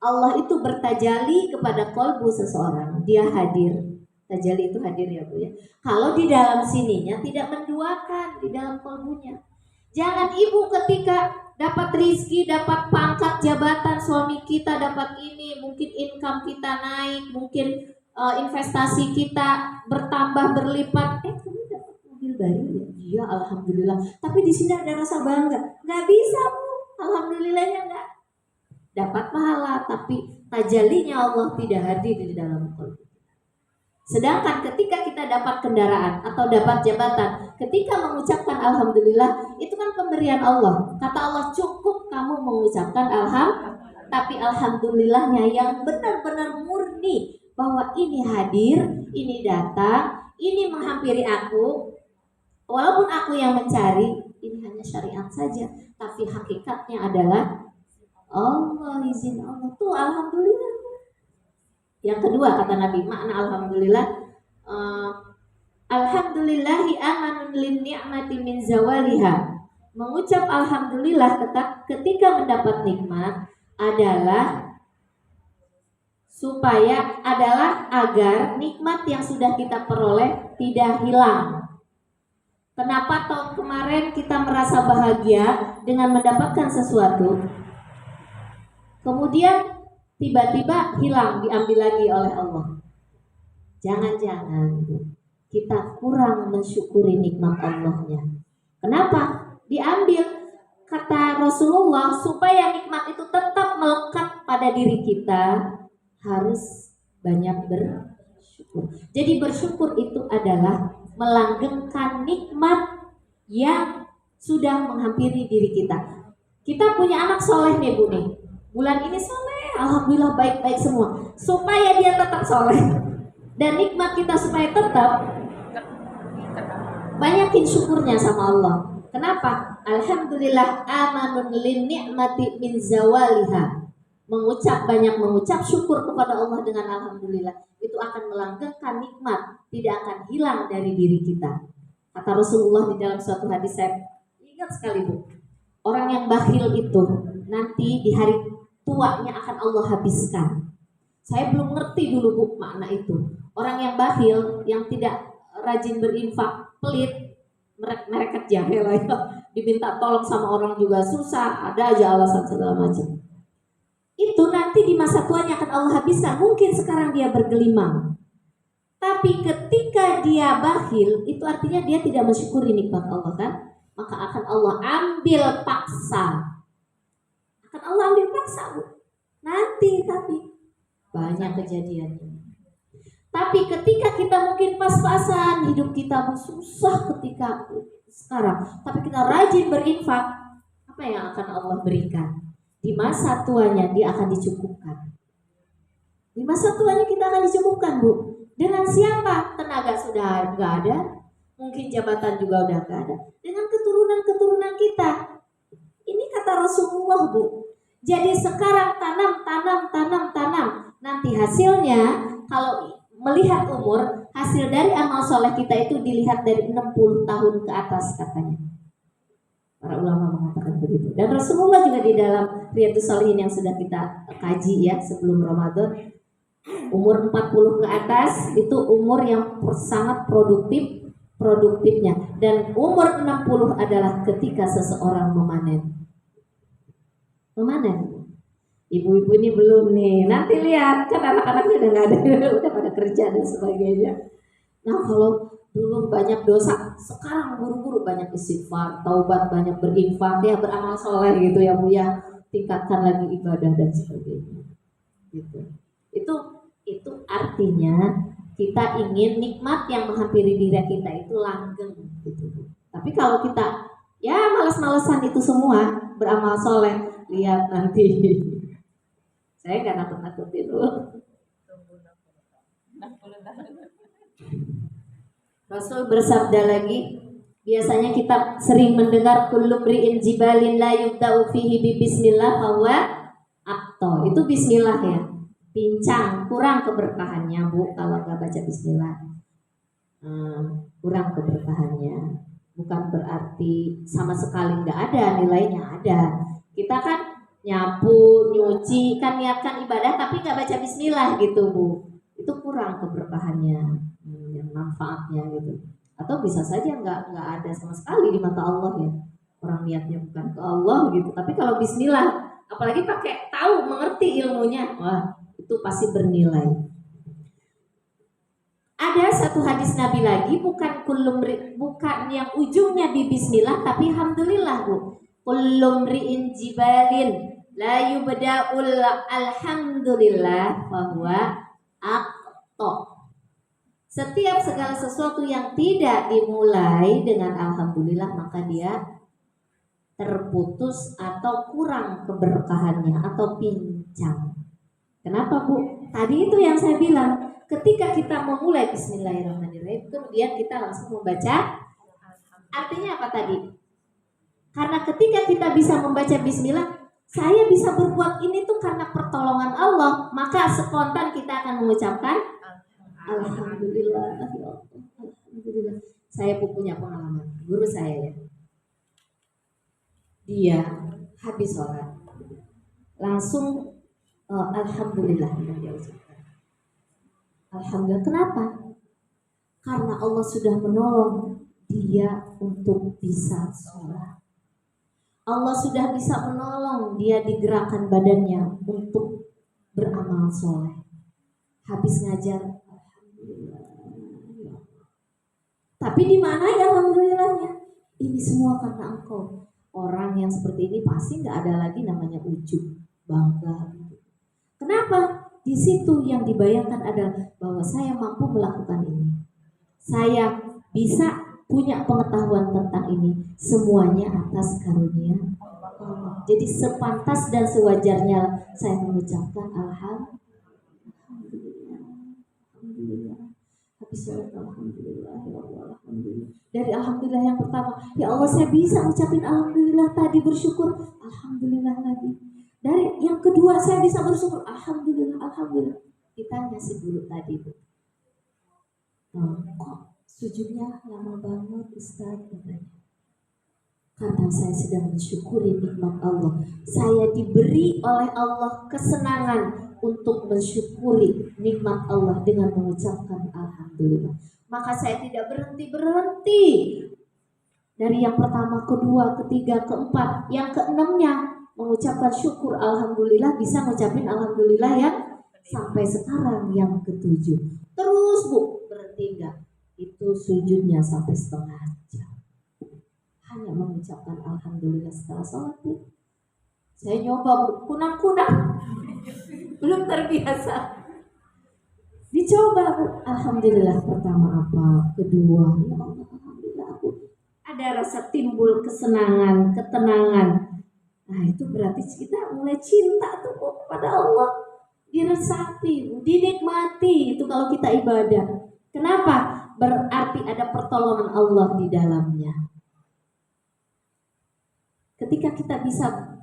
Allah itu bertajali kepada kolbu seseorang. Dia hadir. Tajali itu hadir, ya, Bu, ya. Kalau di dalam sininya tidak menduakan di dalam kolbunya. Jangan ibu ketika dapat rizki, dapat pangkat jabatan, suami kita dapat ini, mungkin income kita naik, mungkin investasi kita bertambah berlipat. Kamu dapat mobil baru, ya? Iya, alhamdulillah. Tapi di sini ada rasa bangga. Nggak bisa, Bu. Alhamdulillahnya nggak dapat pahala, tapi tajalinya Allah tidak hadir di dalam kolbu. Sedangkan ketika kita dapat kendaraan atau dapat jabatan, ketika mengucapkan alhamdulillah, itu kan pemberian Allah. Kata Allah, cukup kamu mengucapkan alhamdulillah, tapi alhamdulillahnya yang benar-benar murni, bahwa ini hadir, ini datang, ini menghampiri aku. Walaupun aku yang mencari, ini hanya syariat saja, tapi hakikatnya adalah Allah, izin Allah. Tuh alhamdulillah. Yang kedua kata Nabi, makna alhamdulillah, alhamdulillahi amanun lin ni'mati min zawaliha. Mengucap alhamdulillah ketika mendapat nikmat adalah agar nikmat yang sudah kita peroleh tidak hilang. Kenapa tahun kemarin kita merasa bahagia dengan mendapatkan sesuatu, kemudian tiba-tiba hilang, diambil lagi oleh Allah? Jangan-jangan kita kurang mensyukuri nikmat Allahnya. Kenapa? Diambil. Kata Rasulullah, supaya nikmat itu tetap melekat pada diri kita, harus banyak bersyukur. Jadi bersyukur itu adalah melanggengkan nikmat yang sudah menghampiri diri kita. Kita punya anak soleh nih, Bu, nih. Bulan ini soleh, alhamdulillah baik-baik semua. Supaya dia tetap soleh dan nikmat kita supaya tetap, banyakin syukurnya sama Allah. Kenapa? Alhamdulillah amanun lin ni'mati min zawaliha. Banyak mengucap syukur kepada Allah dengan alhamdulillah. Itu akan melanggengkan nikmat, tidak akan hilang dari diri kita. Kata Rasulullah di dalam suatu hadis, saya ingat sekali Bu. Orang yang bakhil itu nanti di hari tuanya akan Allah habiskan. Saya belum ngerti dulu Bu makna itu. Orang yang bakhil, yang tidak rajin berinfak, pelit, mereka jahe lah ya, diminta tolong sama orang juga susah, ada aja alasan segala macam. Itu nanti di masa tuanya akan Allah habiskan. Mungkin sekarang dia bergelimang, tapi ketika dia bakhil, itu artinya dia tidak mensyukuri nikmat Allah kan? Maka akan Allah ambil paksa. Akan Allah ambil paksa Bu. Nanti tapi banyak kejadiannya. Tapi ketika kita mungkin pas-pasan, hidup kita susah ketika sekarang, tapi kita rajin berinfak, apa yang akan Allah berikan? Di masa tuanya dia akan dicukupkan. Di masa tuanya kita akan dicukupkan Bu. Dengan siapa? Tenaga sudah nggak ada, mungkin jabatan juga udah nggak ada. Dengan keturunan-keturunan kita. Ini kata Rasulullah Bu. Jadi sekarang tanam. Nanti hasilnya kalau melihat umur, hasil dari amal soleh kita itu dilihat dari 60 tahun ke atas katanya. Para ulama mengatakan begitu. Dan Rasulullah juga di dalam Riyadhus Shalihin yang sudah kita kaji ya sebelum Ramadan, umur 40 ke atas itu umur yang sangat produktifnya. Dan umur 60 adalah ketika seseorang memanen. Ibu-ibu ini belum nih, nanti lihat kan anak-anaknya udah nggak ada, udah pada kerja dan sebagainya. Nah kalau dulu banyak dosa, sekarang buru-buru banyak istighfar, taubat, banyak berinfak ya, beramal soleh gitu ya Bu ya, tingkatkan lagi ibadah dan sebagainya. Gitu. Itu artinya kita ingin nikmat yang menghampiri diri kita itu langgeng gitu. Tapi kalau kita ya malas-malesan itu semua, beramal soleh, lihat nanti. Saya nggak nakut-nakut itu. Rasul bersabda lagi, biasanya kita sering mendengar kullu mri'in jibalin la yubda'u fihi bi bismillah fahuwa akto. Itu bismillah ya. Pincang, kurang keberkahannya Bu kalau nggak baca bismillah. Kurang keberkahannya. Bukan berarti sama sekali nggak ada, nilainya ada. Kita kan nyapu, nyuci, kan niatkan ibadah tapi nggak baca bismillah gitu Bu, itu kurang keberkahannya, yang manfaatnya gitu. Atau bisa saja nggak ada sama sekali di mata Allah ya, orang niatnya bukan ke Allah gitu. Tapi kalau bismillah, apalagi pakai tahu mengerti ilmunya, wah itu pasti bernilai. Ada satu hadis Nabi lagi, bukan yang ujungnya di bismillah, tapi alhamdulillah Bu. Kullu mri'in jibalin la yubda'ul alhamdulillah fahuwa aqta. Setiap segala sesuatu yang tidak dimulai dengan alhamdulillah maka dia terputus atau kurang keberkahannya atau pincang. Kenapa Bu? Tadi itu yang saya bilang, ketika kita memulai bismillahirrahmanirrahim kemudian kita langsung membaca, artinya apa tadi? Karena ketika kita bisa membaca bismillah, saya bisa berbuat ini tuh karena pertolongan Allah, maka spontan kita akan mengucapkan alhamdulillah ya Allah, alhamdulillah. Saya punya pengalaman, guru saya ya, dia habis sholat langsung alhamdulillah yang dia ucapkan. Alhamdulillah, kenapa? Karena Allah sudah menolong dia untuk bisa sholat. Allah sudah bisa menolong dia digerakkan badannya untuk beramal soleh. Habis ngajar, alhamdulillah. Tapi di mana ya alhamdulillahnya? Ini semua karena Engkau. Orang yang seperti ini pasti nggak ada lagi namanya ujub, bangga. Kenapa? Di situ yang dibayangkan adalah bahwa saya mampu melakukan ini. Saya bisa punya pengetahuan tentang ini, semuanya atas karunia Allah. Jadi sepantas dan sewajarnya saya mengucapkan alhamdulillah. Bisa alhamdulillah ya Allah, alhamdulillah. Dari alhamdulillah yang pertama, ya Allah saya bisa ucapin alhamdulillah tadi, bersyukur, alhamdulillah lagi. Dari yang kedua saya bisa bersyukur, alhamdulillah, alhamdulillah. Ditanya si guru tadi, kok sujudnya lama banget Ustaz? Karena saya sedang mensyukuri nikmat Allah. Saya diberi oleh Allah kesenangan untuk mensyukuri nikmat Allah dengan mengucapkan alhamdulillah. Maka saya tidak berhenti dari yang pertama, kedua, ketiga, keempat, yang keenamnya mengucapkan syukur alhamdulillah, bisa mengucapin alhamdulillah yang sampai sekarang yang ketujuh. Terus Bu, berhenti enggak? Itu sujudnya sampai setengah jam. Hanya mengucapkan alhamdulillah setelah sholat. Saya nyoba kunang-kunang, belum terbiasa. Dicoba Bu, alhamdulillah pertama apa, kedua, ya Allah alhamdulillah aku ada rasa timbul kesenangan, ketenangan. Nah itu berarti kita mulai cinta tuh kepada Allah, diresapi, dinikmati itu kalau kita ibadah. Kenapa? Berarti ada pertolongan Allah di dalamnya. Ketika kita bisa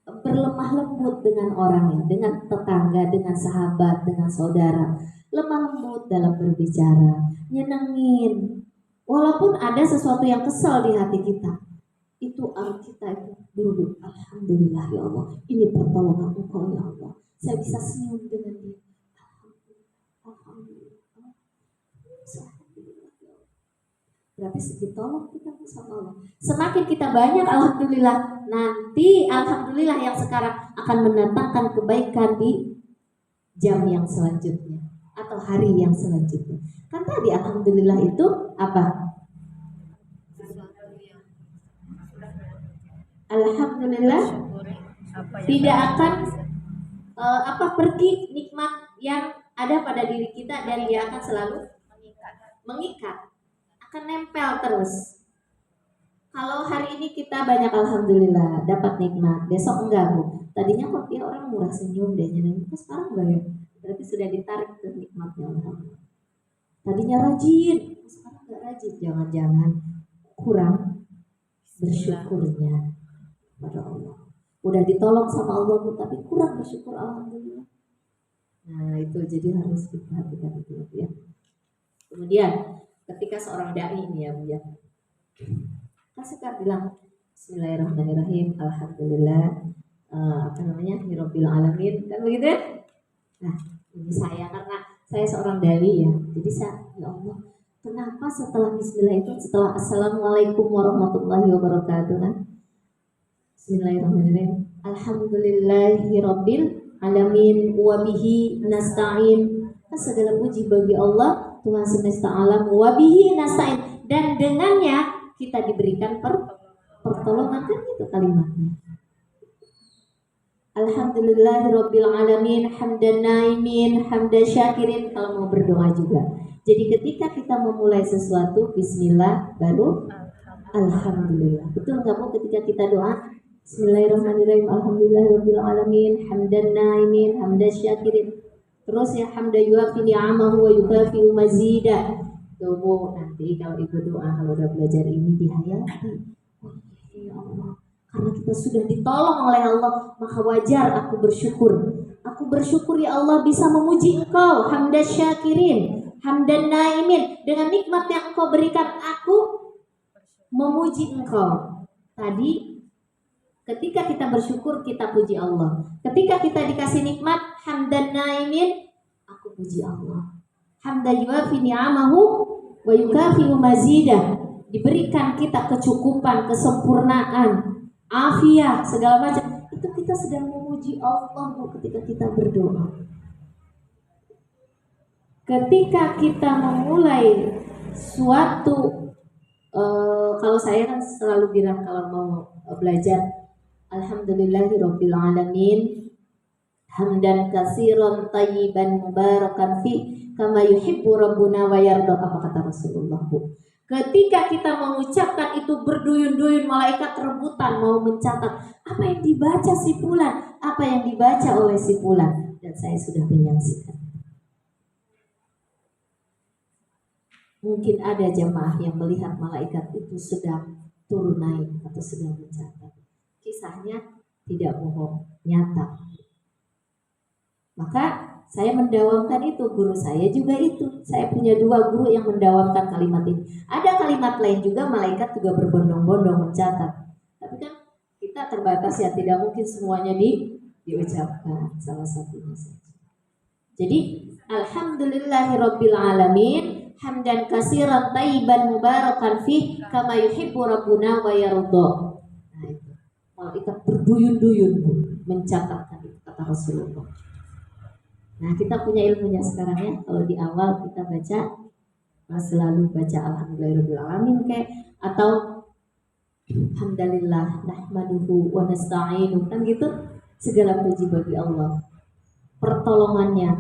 berlemah lembut dengan orangnya, dengan tetangga, dengan sahabat, dengan saudara, lemah lembut dalam berbicara, nyenengin, walaupun ada sesuatu yang kesal di hati kita, itu kita itu dulu, alhamdulillah ya Allah, ini pertolongan Engkau ya Allah, saya bisa senyum dengan dia, alhamdulillah. Berarti ditolong kita sama Allah. Semakin kita banyak alhamdulillah, nanti alhamdulillah yang sekarang akan mendatangkan kebaikan di jam yang selanjutnya atau hari yang selanjutnya. Kan tadi alhamdulillah itu apa? Alhamdulillah tidak akan pergi nikmat yang ada pada diri kita, dan dia akan selalu mengikat. Akan nempel terus. Kalau hari ini kita banyak alhamdulillah dapat nikmat, besok enggak Bu. Tadinya kok dia orang murah senyum deh nyenengin, kok sekarang enggak ya? Berarti sudah ditarik ke nikmatnya Allah. Tadinya rajin, sekarang enggak rajin. Jangan-jangan kurang bersyukurnya pada Allah. Udah ditolong sama Allah Bu, tapi kurang bersyukur alhamdulillah. Nah itu jadi harus diperhatikan itu ya. Kemudian ketika seorang dai ini ya Bu ya, kan suka bilang Bismillahirrahmanirrahim, alhamdulillah, Rabbil alamin, kan begitu ya? Nah ini saya, karena saya seorang dai ya, jadi saya ya Allah, kenapa setelah Bismillah itu, setelah Assalamualaikum warahmatullahi wabarakatuh kan, Bismillahirrahmanirrahim, Alhamdulillahirabbil alamin wabihi nasta'in, kan segala puji bagi Allah Tuhan semesta alam, wabihi nasta'in, dan dengannya kita diberikan pertolongan, kan itu kalimatnya. Alhamdulillahirabbil alamin, hamdan naimin, hamdan syakirin, kalau mau berdoa juga. Jadi ketika kita memulai sesuatu, bismillah, baru alhamdulillah. Betul enggak Bu ketika kita doa? Bismillahirrahmanirrahim, alhamdulillahirabbil alamin, hamdan naimin, hamdan syakirin. Terus ya hamda yuafi ni'amahu wa yukafi'u mazida. Tuh Bu, nanti kalau ibu doa, kalau udah belajar ini dihayati. Oh ya Allah, karena kita sudah ditolong oleh Allah, maka wajar aku bersyukur. Aku bersyukur ya Allah bisa memuji Engkau, hamdan syakirin, hamdan naimin, dengan nikmat yang Engkau berikan aku memuji Engkau. Tadi ketika kita bersyukur, kita puji Allah. Ketika kita dikasih nikmat, hamdan naimin, aku puji Allah. Hamdan yuafi ni'amahu wa yukafi'u mazidah. Diberikan kita kecukupan, kesempurnaan, afiat, segala macam. Itu kita sedang memuji Allah ketika kita berdoa. Ketika kita memulai suatu, kalau saya kan selalu bilang kalau mau belajar, Alhamdulillahirabbil alamin, hamdan katsiran thayyiban mubarakan fi kama yuhibbu rabbuna wa yarda. Apa kata Rasulullah Bu? Ketika kita mengucapkan itu berduyun-duyun, malaikat rebutan mau mencatat apa yang dibaca si fulan, apa yang dibaca oleh si fulan, dan saya sudah menyaksikan. mungkin ada jemaah yang melihat malaikat itu sedang turun naik atau sedang mencatat. Kisahnya tidak bohong, nyata. Maka saya mendawamkan itu, guru saya juga itu. Saya punya 2 guru yang mendawamkan kalimat ini. Ada kalimat lain juga, malaikat juga berbondong-bondong mencatat. Tapi kan kita terbatas ya, tidak mungkin semuanya diucapkan, salah satunya saja. Jadi alhamdulillahirabbil alamin, hamdan katsiran thayyiban mubarakan fih kama yuhibbu rabbuna wa yarda. Nah itu. Malaikat berduyun-duyun mencatatkan itu, kata Rasulullah. Nah kita punya ilmunya sekarang ya. Kalau di awal kita baca, selalu baca alhamdulillahirabbil alamin kayak, atau hamdalillah nahmaduhu wa nasta'inu, kan gitu. Segala puji bagi Allah, pertolongannya,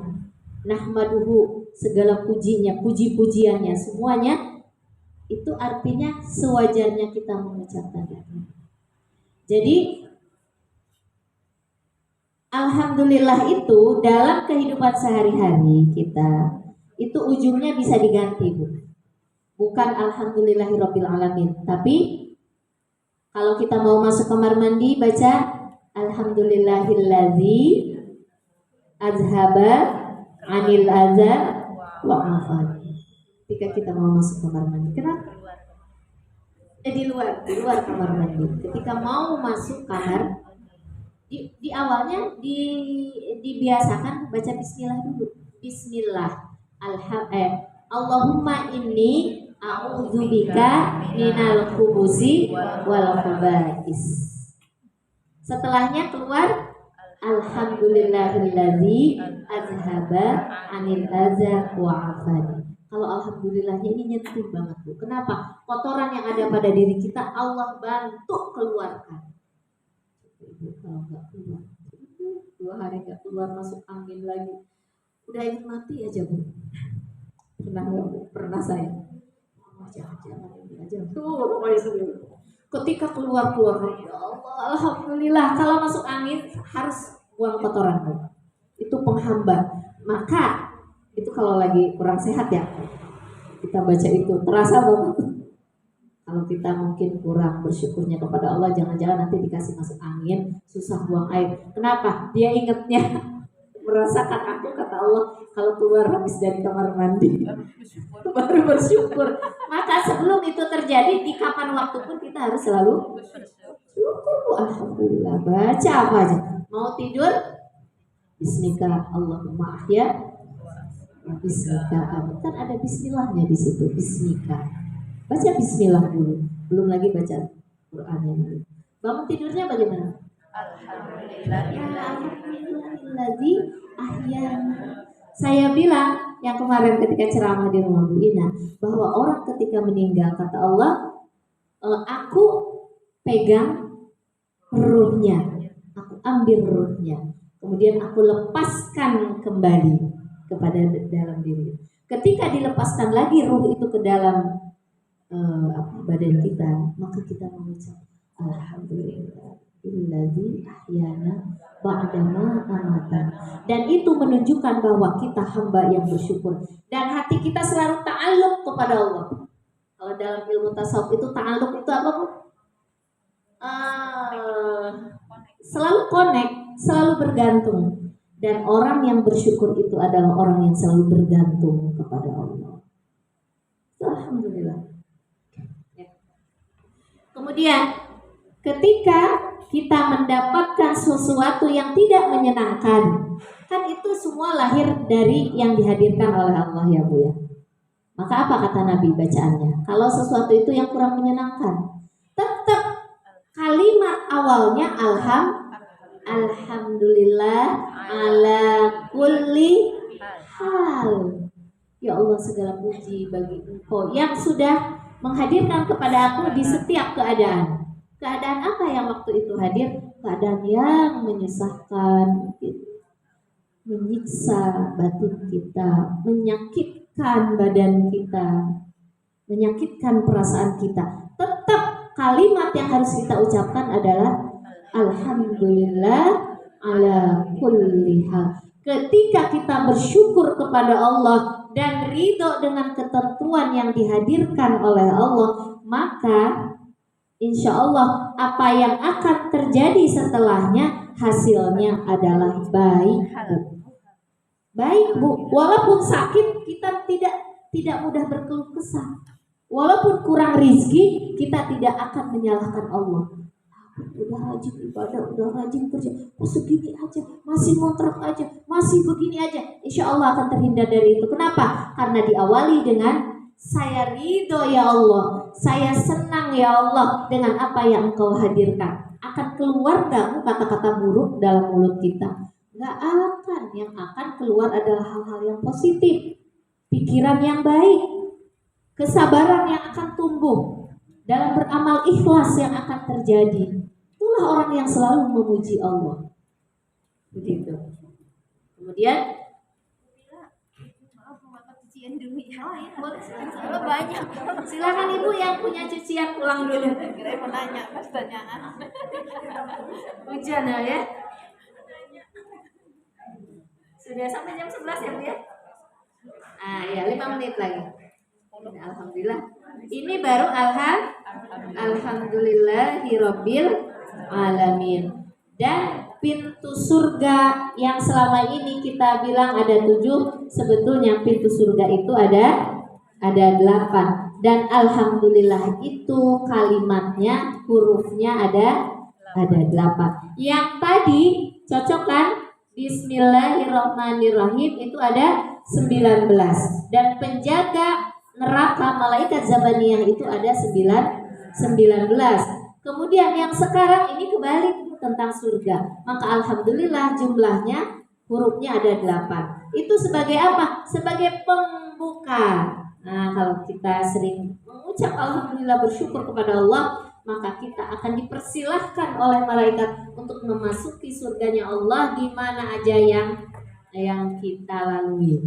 nahmaduhu, segala pujinya, puji-pujiannya, semuanya itu artinya sewajarnya kita mengucapkan itu. Jadi alhamdulillah itu dalam kehidupan sehari-hari kita itu ujungnya bisa diganti, Bu. Bukan alhamdulillahirabbil alamin, tapi kalau kita mau masuk kamar mandi baca alhamdulillahilladzi azhaba anil adza wa afani. Ketika kita mau masuk kamar mandi, kenapa? Di luar kamar mandi. Ketika mau masuk kamar, di awalnya dibiasakan baca bismillah dulu. Bismillah. Allahumma inni a'udzubika minal khubuzi wal khaba'is. Setelahnya keluar alhamdulillahilladzi azhaba anil adza wa afani. Kalau alhamdulillahnya ini nyentuh banget, Bu. Kenapa? Kotoran yang ada pada diri kita Allah bantu keluarkan. Kalau nggak keluar, 2 hari nggak keluar, masuk angin lagi, udah ingin mati aja, Bu. Pernah nggak, Bu? Pernah saya. Jangan ini aja. Tuh, ketika keluar, ya Allah, alhamdulillah. Kalau masuk angin harus buang kotoran, Bu. Itu penghambat. Maka itu kalau lagi kurang sehat ya, kita baca itu terasa banget. Kalau kita mungkin kurang bersyukurnya kepada Allah, jangan-jangan nanti dikasih masuk angin, susah buang air. Kenapa? Dia ingatnya merasakan aku, kata Allah, kalau keluar habis dari kamar mandi baru bersyukur. Maka sebelum itu terjadi, di kapan waktu pun kita harus selalu syukur, Bu. Alhamdulillah. Baca apa aja. Mau tidur, bismika Allahumma ahya, bismika. Kan ada bismillahnya di situ, bismika. Baca bismillah dulu, belum lagi baca Qur'annya dulu. Bangun tidurnya bagaimana? Alhamdulillahilladzi ahyana. Saya bilang yang kemarin ketika ceramah di rumah Bu Ina, bahwa orang ketika meninggal, kata Allah, aku pegang ruhnya, aku ambil ruhnya, kemudian aku lepaskan kembali kepada dalam diri. Ketika dilepaskan lagi ruh itu ke dalam badan kita, maka kita mengucap alhamdulillahilladzi ahyana ba'dama amatana. Dan itu menunjukkan bahwa kita hamba yang bersyukur dan hati kita selalu ta'alluq kepada Allah. Kalau dalam ilmu tasawuf itu ta'alluq itu apa, Bu? Selalu connect, selalu bergantung. Dan orang yang bersyukur itu adalah orang yang selalu bergantung kepada Allah. Alhamdulillah. Kemudian ketika kita mendapatkan sesuatu yang tidak menyenangkan, kan itu semua lahir dari yang dihadirkan oleh Allah ya, Bu ya. Maka apa kata Nabi bacaannya? Kalau sesuatu itu yang kurang menyenangkan, tetap kalimat awalnya alhamdulillah ala kulli hal. Ya Allah, segala puji bagi Engkau yang sudah menghadirkan kepada aku di setiap keadaan. Keadaan apa yang waktu itu hadir? Keadaan yang menyusahkan, menyiksa batin kita, menyakitkan badan kita, menyakitkan perasaan kita. Tetap kalimat yang harus kita ucapkan adalah alhamdulillah ala kulli hal. Ketika kita bersyukur kepada Allah dan ridho dengan ketentuan yang dihadirkan oleh Allah, maka insya Allah apa yang akan terjadi setelahnya hasilnya adalah baik, Bu. Baik, Bu. Walaupun sakit kita tidak mudah berkeluh kesah. Walaupun kurang rizki kita tidak akan menyalahkan Allah. Udah rajin ibadah, udah rajin kerja, kok segini aja, masih ngontrak aja, masih begini aja. Insya Allah akan terhindar dari itu. Kenapa? Karena diawali dengan saya ridho ya Allah, saya senang ya Allah dengan apa yang Engkau hadirkan. Akan keluar gak kata-kata buruk dalam mulut kita? Gak akan. Yang akan keluar adalah hal-hal yang positif, pikiran yang baik, kesabaran yang akan tumbuh, dalam beramal ikhlas yang akan terjadi. Itulah orang yang selalu memuji Allah. Begitu. Kemudian dulu ya. Oh iya, boleh silakan. Banyak. Silakan Ibu yang punya cucian pulang dulu. Kira mau nanya pertanyaan. Hujan ya. Sudah sampai jam 11 ya, Bu ya? Ya, 5 menit lagi. Alhamdulillah. Ini baru alhamdulillahirabbil alamin. Dan pintu surga yang selama ini kita bilang ada 7, sebetulnya pintu surga itu ada 8. Dan alhamdulillah itu kalimatnya, hurufnya ada 8. Yang tadi cocok kan? Bismillahirrahmanirrahim itu ada 19. Dan penjaga neraka malaikat zabaniyah itu ada 19. Kemudian yang sekarang ini kebalik tentang surga. Maka alhamdulillah jumlahnya hurufnya ada 8. Itu sebagai apa? Sebagai pembuka. Nah, kalau kita sering mengucap alhamdulillah, bersyukur kepada Allah, maka kita akan dipersilahkan oleh malaikat untuk memasuki surganya Allah di mana aja yang kita lalui.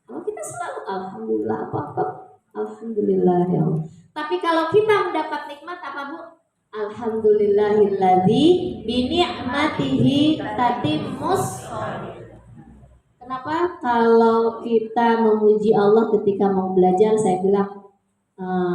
Kalau kita selalu alhamdulillah apa-apa, alhamdulillah ya Allah. Tapi kalau kita mendapat nikmat apa, Bu? Alhamdulillahilladzi bi ni'matihi tatimmus. Kenapa kalau kita memuji Allah ketika mau belajar, saya bilang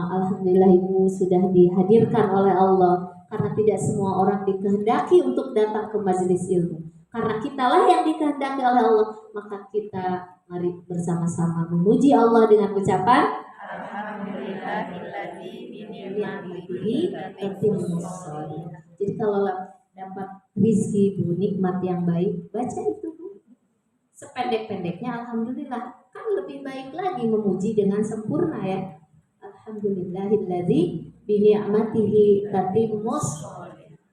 alhamdulillah Ibu sudah dihadirkan oleh Allah, karena tidak semua orang dikehendaki untuk datang ke majelis ilmu. Karena kitalah yang dikehendaki oleh Allah, maka kita mari bersama-sama memuji Allah dengan ucapan alhamdulillahilladzi bi ni'matihi tatimmus shalihat. Jadi kalau dapat rizki, Bu, nikmat yang baik, baca itu, Bu. Sependek-pendeknya alhamdulillah, kan lebih baik lagi memuji dengan sempurna ya. Alhamdulillahilladzi bi ni'matihi tatimmus.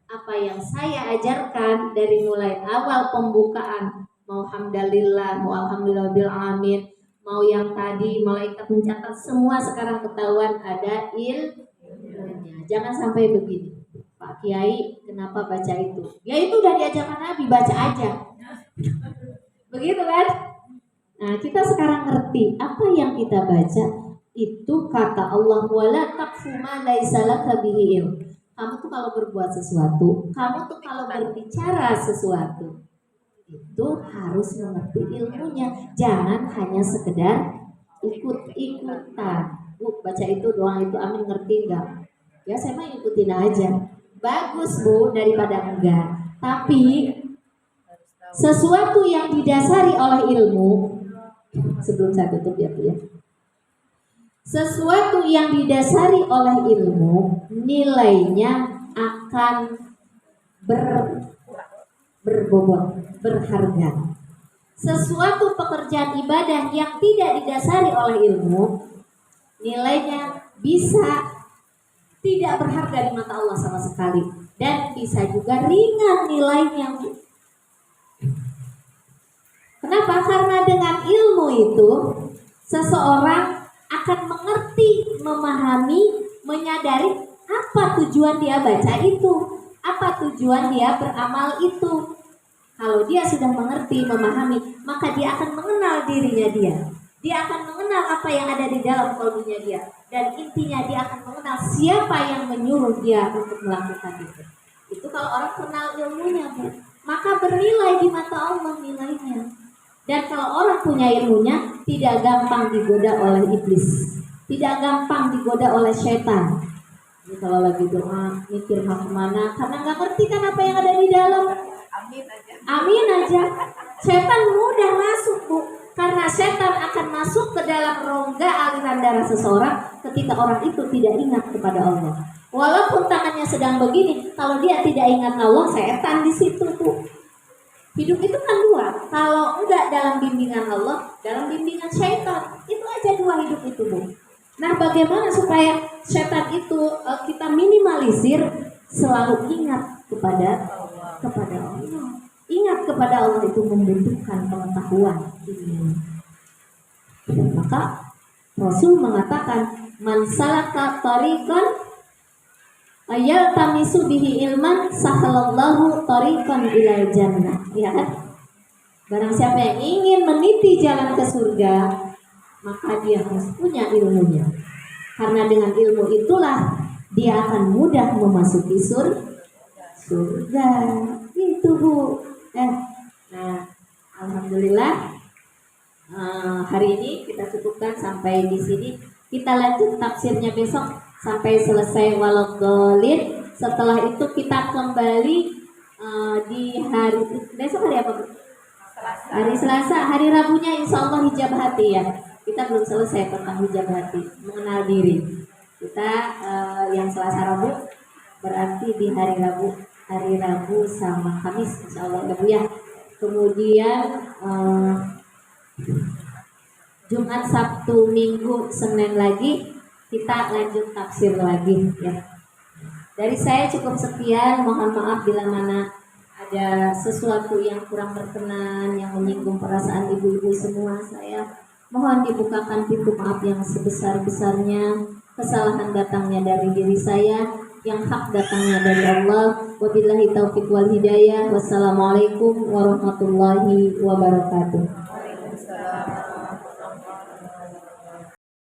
Apa yang saya ajarkan dari mulai awal pembukaan, mau hamdalillah, mau alhamdulillah bil alamin, mau yang tadi malaikat mencatat, semua sekarang ketahuan ada ilmunya. Jangan sampai begini, Pak Kiai kenapa baca itu? Ya itu udah diajarkan Nabi, baca aja. Begitu kan? Nah, kita sekarang ngerti apa yang kita baca. Itu kata Allah, wala taqfu ma laisa laka bihi ilm. Kamu tuh kalau berbuat sesuatu, kamu tuh kalau berbicara sesuatu, itu harus mengerti ilmunya. Jangan hanya sekedar ikut-ikutan. Bu, baca itu doang itu amin, ngerti enggak? Ya saya mah ikutin aja. Bagus, Bu, daripada enggak. Tapi sesuatu yang didasari oleh ilmu, sebelum saya tutup ya, Bu ya. Sesuatu yang didasari oleh ilmu, nilainya akan berbobot, berharga. Sesuatu pekerjaan ibadah yang tidak didasari oleh ilmu, nilainya bisa tidak berharga di mata Allah sama sekali, dan bisa juga ringan nilainya. Kenapa? Karena dengan ilmu itu seseorang akan mengerti, memahami, menyadari apa tujuan dia baca itu, apa tujuan dia beramal itu. Kalau dia sudah mengerti, memahami, maka dia akan mengenal dirinya dia. Dia akan mengenal apa yang ada di dalam kalbunya dia. Dan intinya dia akan mengenal siapa yang menyuruh dia untuk melakukan itu. Itu kalau orang kenal ilmunya, Bu. Maka bernilai di mata Allah nilainya. Dan kalau orang punya ilmunya, tidak gampang digoda oleh iblis, tidak gampang digoda oleh setan. Jadi kalau lagi doa, mikir mau kemana, karena nggak ngerti kan apa yang ada di dalam. Amin aja. Setan mudah masuk, Bu. Karena setan akan masuk ke dalam rongga aliran darah seseorang ketika orang itu tidak ingat kepada Allah. Walaupun tangannya sedang begini, kalau dia tidak ingat Allah, setan di situ, Bu. Hidup itu kan dua. Kalau enggak dalam bimbingan Allah, dalam bimbingan syaitan. Itu aja dua hidup itu, Bu. Nah, bagaimana supaya setan itu kita minimalisir? Selalu ingat kepada Allah. Ingat kepada Allah itu membutuhkan pengetahuan. Maka Rasul mengatakan, man salaka tariqan ayaltamisu bihi ilman sahalallahu tariqan ilal jannah. Ya kan? Barang siapa yang ingin meniti jalan ke surga, maka dia harus punya ilmunya. Karena dengan ilmu itulah dia akan mudah memasuki surga. Itu, Bu. Nah, alhamdulillah hari ini kita cukupkan sampai di sini. Kita lanjut tafsirnya besok sampai selesai waladhdallin. Setelah itu kita kembali di hari besok, hari apa, Bu? Hari Selasa. Hari Rabunya insya Allah hijab hati ya. Kita belum selesai tentang hijab hati, mengenal diri. Kita yang Selasa Rabu berarti di hari Rabu sama Kamis insya Allah ya, Bu ya. Kemudian Jumat, Sabtu, Minggu, Senin lagi kita lanjut tafsir lagi ya. Dari saya cukup sekian. Mohon maaf bila mana ada sesuatu yang kurang berkenan, yang menyinggung perasaan ibu-ibu semua. Saya mohon dibukakan pintu maaf yang sebesar-besarnya. Kesalahan datangnya dari diri saya, yang hak datangnya dari Allah. Wabillahi taufiq wal hidayah. Wassalamualaikum warahmatullahi wabarakatuh.